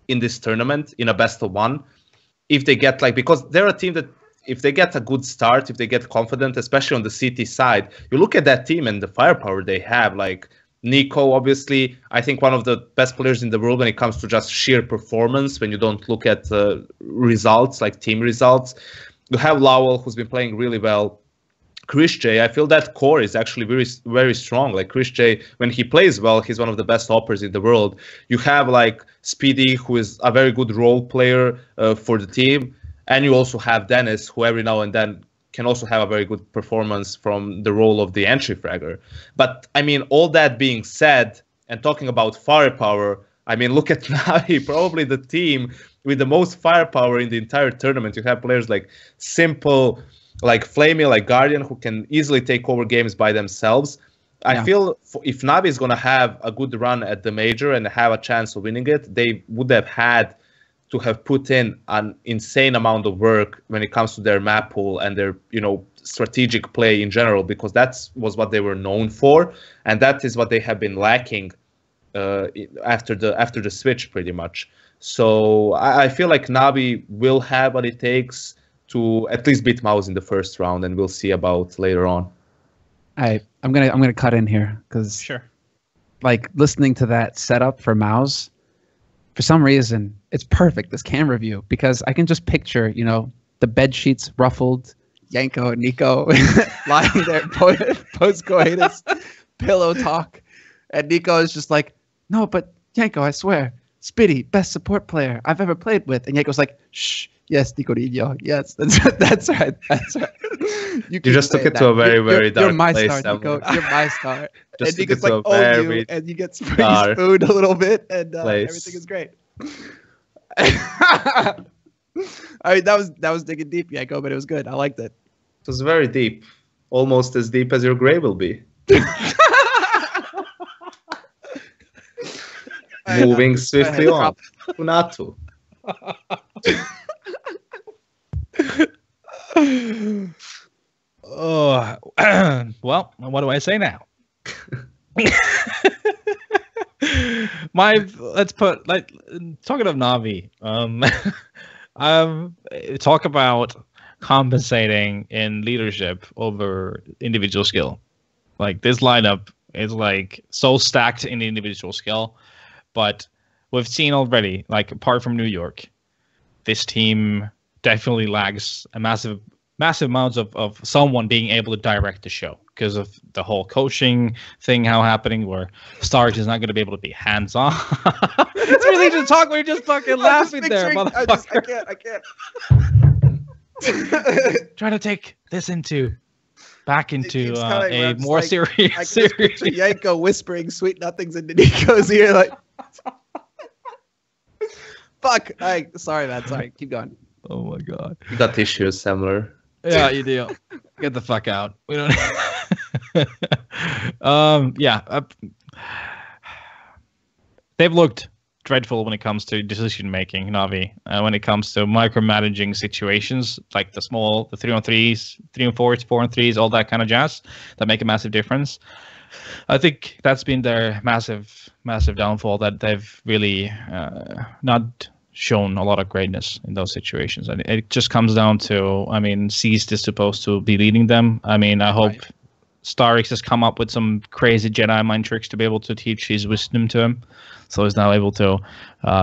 in this tournament in a best-of-1 if they get, because they're a team that, if they get a good start, if they get confident, especially on the CT side, you look at that team and the firepower they have, Nico, obviously, I think one of the best players in the world when it comes to just sheer performance, when you don't look at results, like team results. You have Lowell, who's been playing really well. Chris J, I feel that core is actually very, very strong. Chris J, when he plays well, he's one of the best hoppers in the world. You have Speedy, who is a very good role player for the team. And you also have Dennis, who every now and then can also have a very good performance from the role of the entry fragger. But, I mean, all that being said, and talking about firepower, I mean, look at Navi, probably the team with the most firepower in the entire tournament. You have players like Simple, like Flamey, like Guardian, who can easily take over games by themselves. I feel if Navi is going to have a good run at the major and have a chance of winning it, they would have had to have put in an insane amount of work when it comes to their map pool and their, strategic play in general, because that was what they were known for, and that is what they have been lacking after the switch, pretty much. So I feel like Navi will have what it takes to at least beat Mouse in the first round, and we'll see about later on. I'm gonna cut in here because listening to that setup for Mouse, for some reason, it's perfect, this camera view, because I can just picture, the bed sheets ruffled, Yanko and Nico lying there post-coitus, pillow talk. And Nico is just like, no, but Yanko, I swear, Spitty, best support player I've ever played with. And Yanko's like, shh, Yes, Ticorillo. Yes, that's right. That's right. You just took it to a very, very dark place. You're my star, Tico. You're my star. Just and took it to a very and you get free food a little bit, and everything is great. I mean, that was digging deep, Yanko, but it was good. I liked it. It was very deep, almost as deep as your grave will be. Moving swiftly on. Natu. Oh, well, what do I say now? Talking of Navi, talk about compensating in leadership over individual skill. Like, this lineup is like so stacked in the individual skill, but we've seen already, like, apart from New York, this team definitely lags a massive amounts of someone being able to direct the show because of the whole coaching thing happening where Starks is not going to be able to be hands-on. It's really just talk where you're just fucking laughing there, motherfucker. I can't. Trying to take this back into a more like, serious I series. Yanko whispering sweet nothings into Nico's ear, like, fuck. Sorry, man. Sorry. Keep going. Oh my god. You got issues, Semmler. Yeah, you do. Get the fuck out. We don't. They've looked dreadful when it comes to decision making, Navi. When it comes to micromanaging situations, like the 3-on-3s, 3-on-4s, 4-on-3s, all that kind of jazz, that make a massive difference. I think that's been their massive downfall, that they've really not shown a lot of greatness in those situations. And it just comes down to, I mean, Seast is supposed to be leading them. I mean, I hope Starix has come up with some crazy Jedi mind tricks to be able to teach his wisdom to him. So he's now able to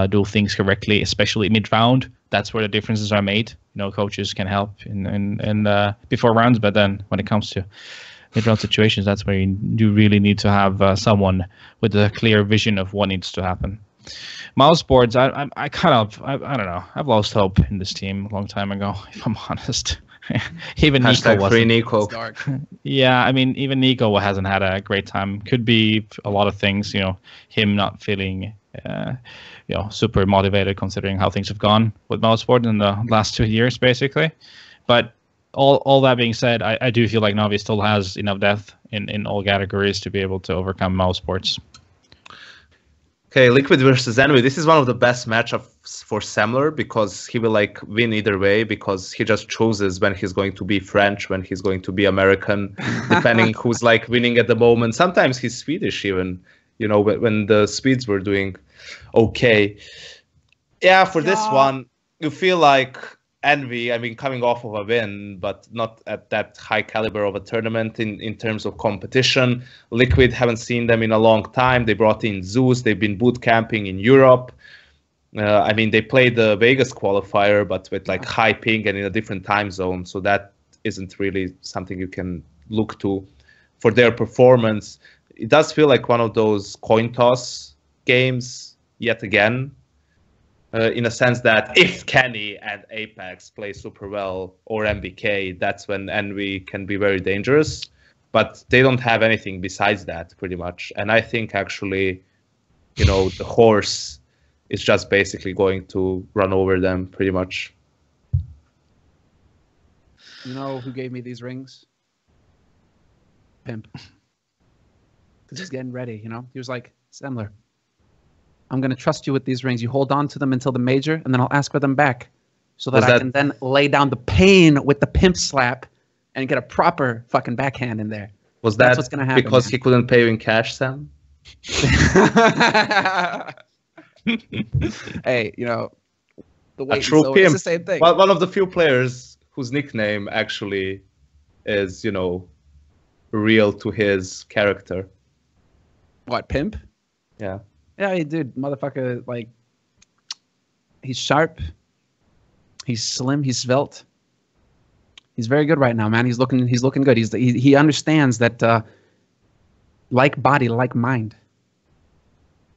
do things correctly, especially mid-round. That's where the differences are made. You know, coaches can help in before rounds, but then when it comes to mid-round situations, that's where you really need to have someone with a clear vision of what needs to happen. Mouse boards, I don't know. I've lost hope in this team a long time ago, if I'm honest. Even Nico wasn't. Nico. Yeah, I mean, even Nico hasn't had a great time. Could be a lot of things, you know, him not feeling, super motivated considering how things have gone with Mouseboard in the last 2 years, basically. But all that being said, I do feel like Navi still has enough depth in all categories to be able to overcome Mouseboards. Okay, Liquid versus Envy. This is one of the best matchups for Semmler because he will win either way because he just chooses when he's going to be French, when he's going to be American, depending who's winning at the moment. Sometimes he's Swedish even, when the Swedes were doing okay. Yeah, for this one, you feel like Envy, I mean, coming off of a win, but not at that high caliber of a tournament in terms of competition. Liquid, haven't seen them in a long time. They brought in Zeus. They've been boot camping in Europe. I mean, they played the Vegas qualifier, but with high ping and in a different time zone. So that isn't really something you can look to for their performance. It does feel like one of those coin toss games yet again. In a sense that if Kenny and Apex play super well, or MBK, that's when Envy can be very dangerous. But they don't have anything besides that, pretty much. And I think actually, the horse is just basically going to run over them, pretty much. You know who gave me these rings? Pimp. Because he's getting ready, He was like, Semmler, I'm going to trust you with these rings. You hold on to them until the major, and then I'll ask for them back so that I can then lay down the pain with the pimp slap and get a proper fucking backhand in there. That's what's going to happen, because he couldn't pay you in cash, Sam? Hey, the weight a true so pimp. It's the same thing. Well, one of the few players whose nickname actually is, real to his character. What, Pimp? Yeah. Yeah, dude, motherfucker, he's sharp, he's slim, he's svelte. He's very good right now, man. He's looking good. He understands that like body, like mind.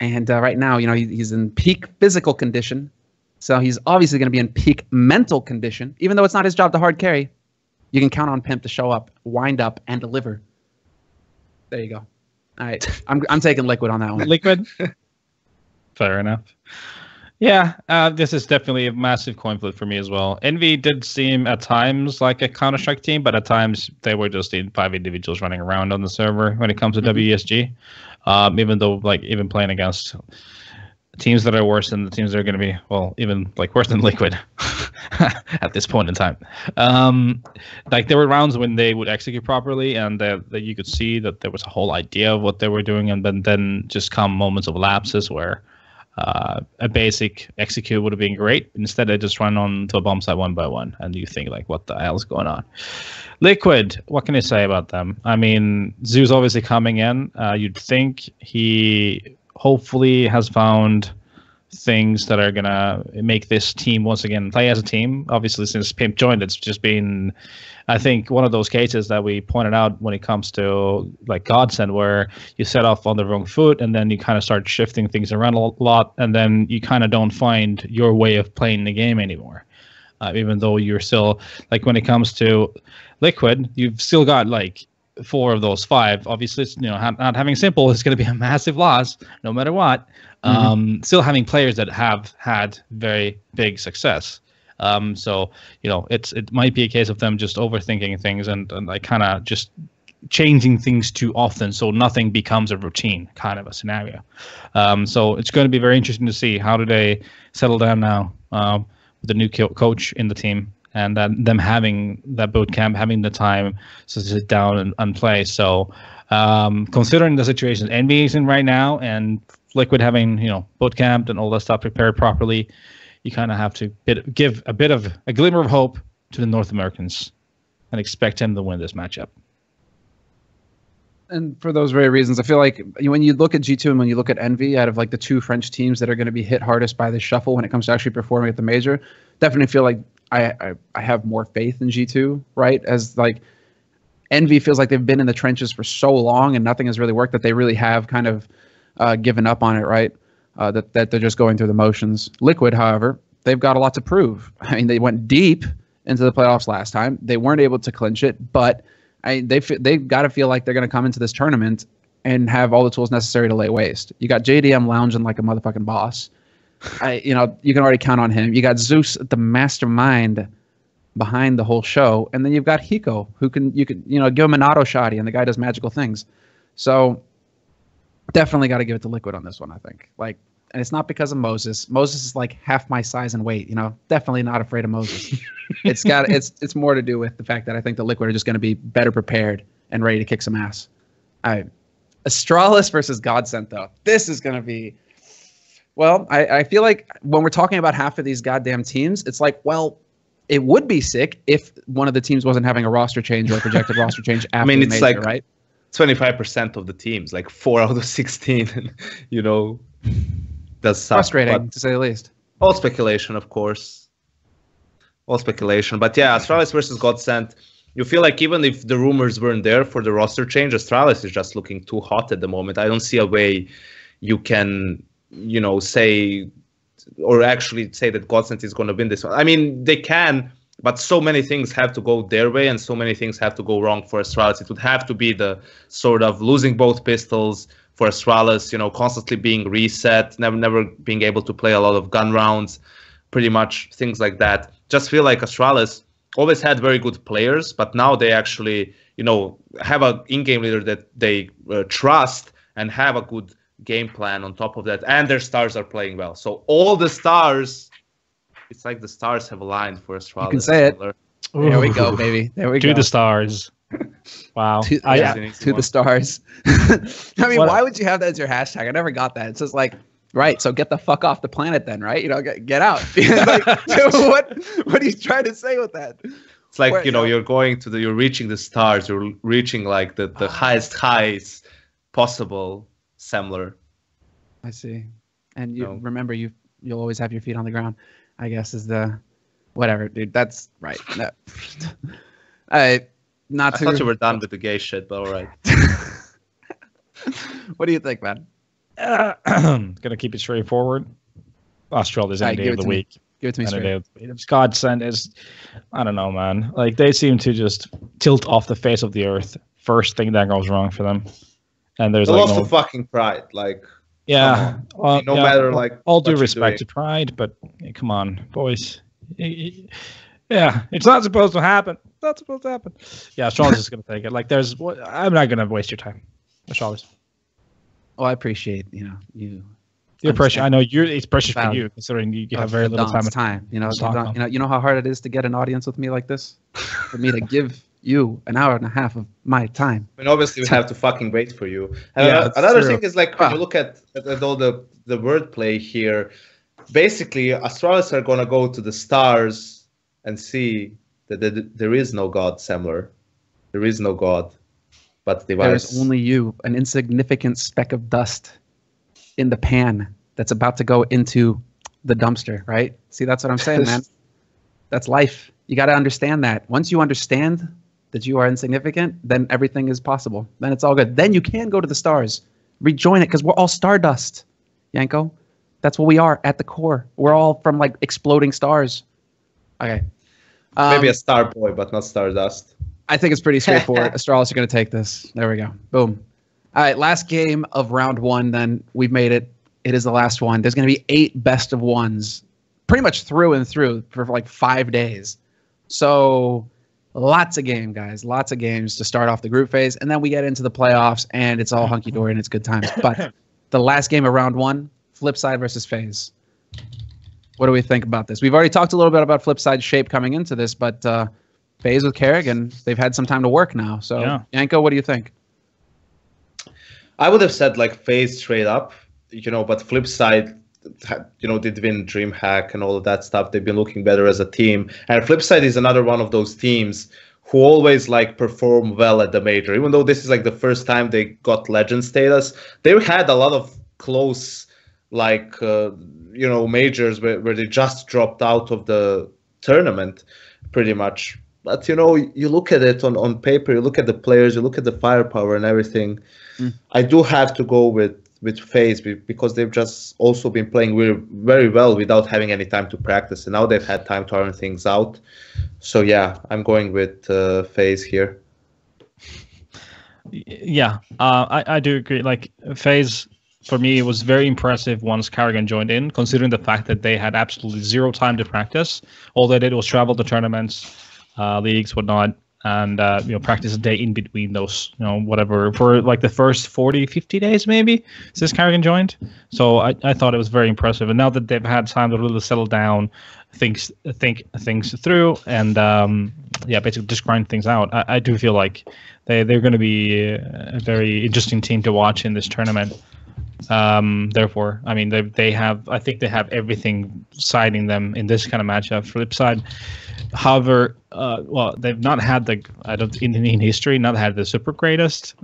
And right now, he's in peak physical condition, So he's obviously going to be in peak mental condition. Even though it's not his job to hard carry, you can count on Pimp to show up, wind up, and deliver. There you go. All right. I'm taking Liquid on that one. Liquid? Fair enough. Yeah, this is definitely a massive coin flip for me as well. Envy did seem at times like a Counter-Strike team, but at times they were just 5 individuals running around on the server when it comes to WESG. Even though, like, even playing against teams that are worse than the teams that are going to be, well, even like worse than Liquid at this point in time. Like there were rounds when they would execute properly, and that you could see that there was a whole idea of what they were doing, and then just come moments of lapses where a basic execute would have been great. Instead, they just run on to a bomb site one by one, and you think like, what the hell is going on? Liquid, what can you say about them? I mean, Zoo's obviously coming in. You'd think he hopefully has found things that are gonna make this team once again play as a team. Obviously, since Pimp joined, it's just been, I think, one of those cases that we pointed out when it comes to like Godsend, where you set off on the wrong foot and then you kind of start shifting things around a lot, and then you kind of don't find your way of playing the game anymore. Even though you're still, like, when it comes to Liquid, you've still got like 4 of those 5. Obviously, it's, not having Simple is going to be a massive loss no matter what. Still having players that have had very big success. So it might be a case of them just overthinking things and like kind of just changing things too often, so nothing becomes a routine kind of a scenario. So it's going to be very interesting to see how do they settle down now with the new coach in the team, and them having that boot camp, having the time to sit down and play. So considering the situation NBA is in right now, and Liquid having boot camp and all that stuff prepared properly, you kind of have to give a bit of a glimmer of hope to the North Americans and expect him to win this matchup. And for those very reasons, I feel like when you look at G2 and when you look at Envy, out of like the 2 French teams that are going to be hit hardest by this shuffle when it comes to actually performing at the major, definitely feel like I have more faith in G2, right? As like Envy feels like they've been in the trenches for so long and nothing has really worked, that they really have kind of given up on it, right? That they're just going through the motions. Liquid, however, they've got a lot to prove. I mean, they went deep into the playoffs last time. They weren't able to clinch it, but they've got to feel like they're going to come into this tournament and have all the tools necessary to lay waste. You got JDM lounging like a motherfucking boss. You can already count on him. You got Zeus, the mastermind behind the whole show, and then you've got Hiko, who you can give him an auto shotty, and the guy does magical things. So definitely got to give it to Liquid on this one, I think. And it's not because of Moses. Moses is like half my size and weight. Definitely not afraid of Moses. It's more to do with the fact that I think the Liquid are just going to be better prepared and ready to kick some ass. Astralis versus Godsend, though. This is going to be, well, I feel like when we're talking about half of these goddamn teams, it's like, well, it would be sick if one of the teams wasn't having a roster change or a projected roster change after the major, like, right? 25% of the teams, like 4 out of 16, that's frustrating to say the least. All speculation, of course. All speculation. But yeah, Astralis versus Godsend, you feel like even if the rumors weren't there for the roster change, Astralis is just looking too hot at the moment. I don't see a way you can, say, or actually say that Godsend is going to win this one. I mean, they can, but so many things have to go their way and so many things have to go wrong for Astralis. It would have to be the sort of losing both pistols for Astralis, constantly being reset, never being able to play a lot of gun rounds, pretty much things like that. Just feel like Astralis always had very good players, but now they actually, have an in-game leader that they trust and have a good game plan on top of that, and their stars are playing well. So all the stars, it's like the stars have aligned for Astralis. You can say it. There we go, baby. There we go. To the stars. Wow. To the stars. I mean, why would you have that as your hashtag? I never got that. It's just like, right, so get the fuck off the planet then, right? Get out. Like, what are you trying to say with that? It's like, you're reaching the stars. You're reaching like the highest highs possible, Semmler. I see. And remember, you'll always have your feet on the ground, I guess, is the whatever, dude. That's right. No. I thought you were done with the gay shit, but all right. What do you think, man? Gonna keep it straightforward. Astralis is NBA of the week. Give it to me straight. It's godsend is, I don't know, man. Like they seem to just tilt off the face of the earth. First thing that goes wrong for them, and there's a like loss of fucking pride. Like yeah, no matter like all due respect to pride, but come on, boys. Yeah, it's not supposed to happen. Not supposed to happen. Yeah, Astralis is going to take it. Like, I'm not going to waste your time, Astralis. Well, I appreciate Your pressure. I know it's precious for you, considering you have very little time. You know how hard it is to get an audience with me like this. For me to give you an hour and a half of my time. I mean, obviously we have to fucking wait for you. And another thing is like when you look at all the wordplay here, basically Astralis are gonna go to the stars and see that there is no God, Semmler. There is no God, but device. There's only you, an insignificant speck of dust in the pan that's about to go into the dumpster, right? See, that's what I'm saying, man. That's life. You got to understand that. Once you understand that you are insignificant, then everything is possible. Then it's all good. Then you can go to the stars, rejoin it, because we're all stardust, Yanko. That's what we are at the core. We're all from like exploding stars. Okay. Maybe a star boy, but not stardust. I think it's pretty straightforward. Astralis are going to take this. There we go. Boom. All right, last game of round one, then. We've made it. It is the last one. There's going to be 8 best of ones, pretty much through and through for like 5 days. So lots of game, guys. Lots of games to start off the group phase. And then we get into the playoffs, and it's all hunky-dory and it's good times. But the last game of round one, Flipside versus FaZe. What do we think about this? We've already talked a little bit about Flipside's shape coming into this, but FaZe with Kerrigan, they've had some time to work now. So, yeah. Yanko, what do you think? I would have said like FaZe straight up, but Flipside, did win DreamHack and all of that stuff. They've been looking better as a team. And Flipside is another one of those teams who always like perform well at the major. Even though this is like the first time they got legend status, they had a lot of close majors where they just dropped out of the tournament pretty much. But, you look at it on paper, you look at the players, you look at the firepower and everything. I do have to go with FaZe because they've just also been playing very, very well without having any time to practice. And now they've had time to iron things out. So, yeah, I'm going with FaZe here. Yeah, I do agree. Like, FaZe, for me, it was very impressive once Kerrigan joined in, considering the fact that they had absolutely zero time to practice. All they did was travel to tournaments, leagues, whatnot, and practice a day in between those, whatever, for like the first 40, 50 days maybe since Kerrigan joined. So I thought it was very impressive. And now that they've had time to really settle down, think things through, and basically just grind things out, I do feel like they're going to be a very interesting team to watch in this tournament. Therefore, I mean, I think they have everything siding them in this kind of matchup. Flipside, however, they've not had in history, not had the super greatest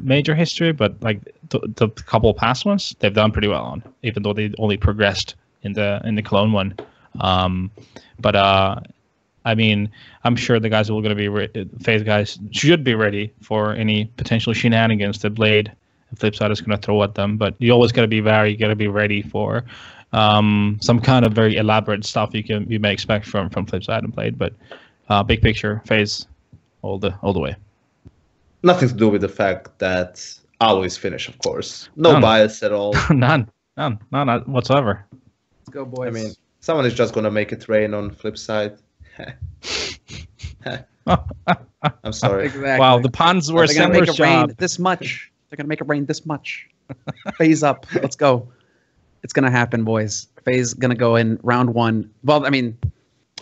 major history, but like the couple of past ones, they've done pretty well on, even though they only progressed in the Cologne one. I mean, I'm sure the guys are going to be FaZe guys should be ready for any potential shenanigans that Blade and Flipside is going to throw at them. But you always got to be ready for some kind of very elaborate stuff you may expect from Flipside and Blade. But big picture, FaZe all the way. Nothing to do with the fact that I always finish, of course. No bias at all. None whatsoever. Let's go, boys. I mean, someone is just going to make it rain on Flipside. I'm sorry. Exactly. Wow, the puns were Semmler's job. This much. They're going to make it rain this much. FaZe up. Let's go. It's going to happen, boys. FaZe going to go in round one. Well, I mean,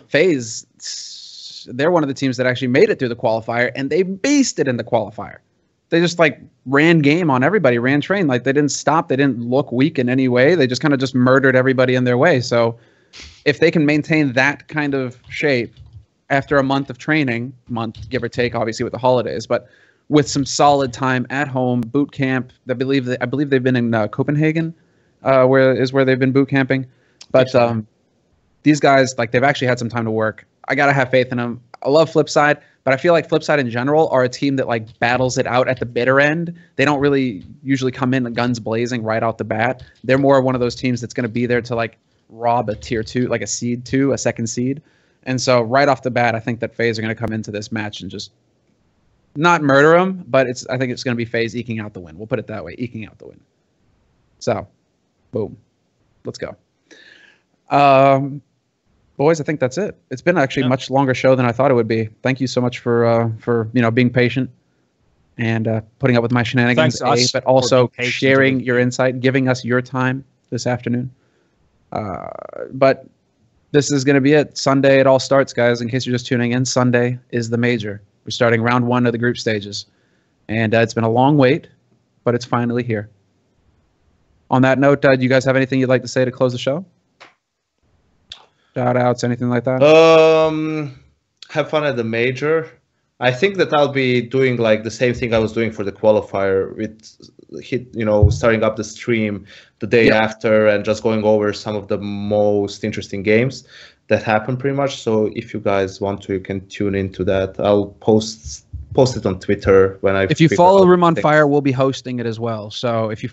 FaZe, they're one of the teams that actually made it through the qualifier, and they beasted in the qualifier. They just ran game on everybody, ran train. They didn't stop. They didn't look weak in any way. They just kind of just murdered everybody in their way. So if they can maintain that kind of shape after a month of training, give or take, obviously with the holidays, but with some solid time at home, boot camp. I believe they've been in Copenhagen, where they've been boot camping. But these guys, they've actually had some time to work. I gotta have faith in them. I love Flipside, but I feel like Flipside in general are a team that battles it out at the bitter end. They don't really usually come in guns blazing right out the bat. They're more one of those teams that's going to be there to rob a tier 2, like a seed 2, a second seed. And so right off the bat, I think that FaZe are going to come into this match and just not murder them, but I think it's going to be FaZe eking out the win. We'll put it that way, eking out the win. So, boom. Let's go. Boys, I think that's it. It's been actually a much longer show than I thought it would be. Thank you so much for being patient and putting up with my shenanigans, but also sharing your insight, giving us your time this afternoon. But this is going to be it. Sunday, it all starts, guys. In case you're just tuning in, Sunday is the major. We're starting round 1 of the group stages. And it's been a long wait, but it's finally here. On that note, do you guys have anything you'd like to say to close the show? Shout outs, anything like that? Have fun at the major. I think that I'll be doing like the same thing I was doing for the qualifier with starting up the stream the day after and just going over some of the most interesting games that happen pretty much. So if you guys want to, you can tune into that. I'll post it on Twitter when I. If you follow Room on Fire, we'll be hosting it as well. So if you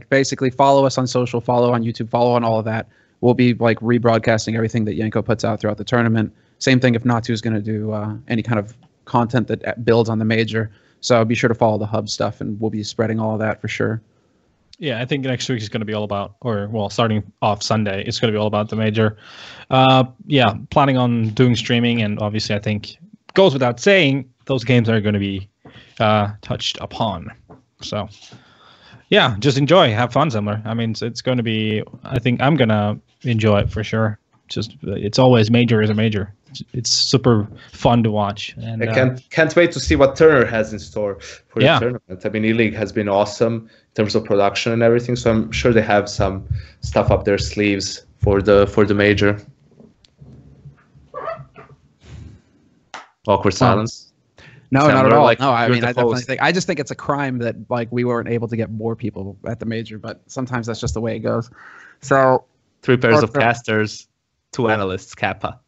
basically follow us on social, follow on YouTube, follow on all of that. We'll be like rebroadcasting everything that Yanko puts out throughout the tournament. Same thing if Natu is going to do any kind of content that builds on the major. So be sure to follow the hub stuff, and we'll be spreading all of that for sure. Yeah, I think next week is going to be all about, starting off Sunday, it's going to be all about the major. Planning on doing streaming, and obviously I think goes without saying, those games are going to be touched upon. So, yeah, just enjoy, have fun, Semmler. I mean, it's going to be, I think I'm going to enjoy it for sure. It's always major is a major. It's super fun to watch. And I can't wait to see what Turner has in store for the tournament. I mean, Eleague has been awesome in terms of production and everything, so I'm sure they have some stuff up their sleeves for the major. Awkward silence. No, Semmler, not at all. No, I mean, I definitely think. I just think it's a crime that we weren't able to get more people at the major, but sometimes that's just the way it goes. So 3 pairs of casters, 2 analysts, Kappa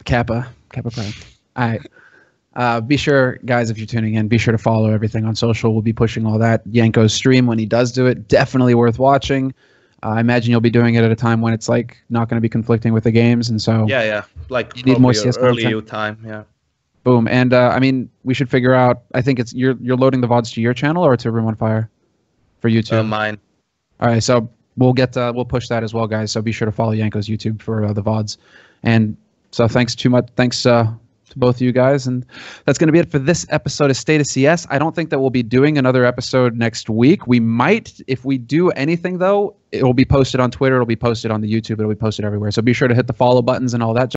Prime. All right. Be sure, guys, if you're tuning in, be sure to follow everything on social. We'll be pushing all that. Yanko's stream, when he does do it, definitely worth watching. I imagine you'll be doing it at a time when it's not going to be conflicting with the games, and so like you need more CS early time. Yeah. Boom. And I mean, we should figure out. I think it's you're loading the VODs to your channel or to Room on Fire for YouTube. Mine. All right, so we'll push that as well, guys. So be sure to follow Yanko's YouTube for the VODs. And so thanks to both of you guys, and that's going to be it for this episode of State of CS. I don't think that we'll be doing another episode next week. We might, if we do anything though, it will be posted on Twitter, it'll be posted on the YouTube, it'll be posted everywhere. So be sure to hit the follow buttons and all that.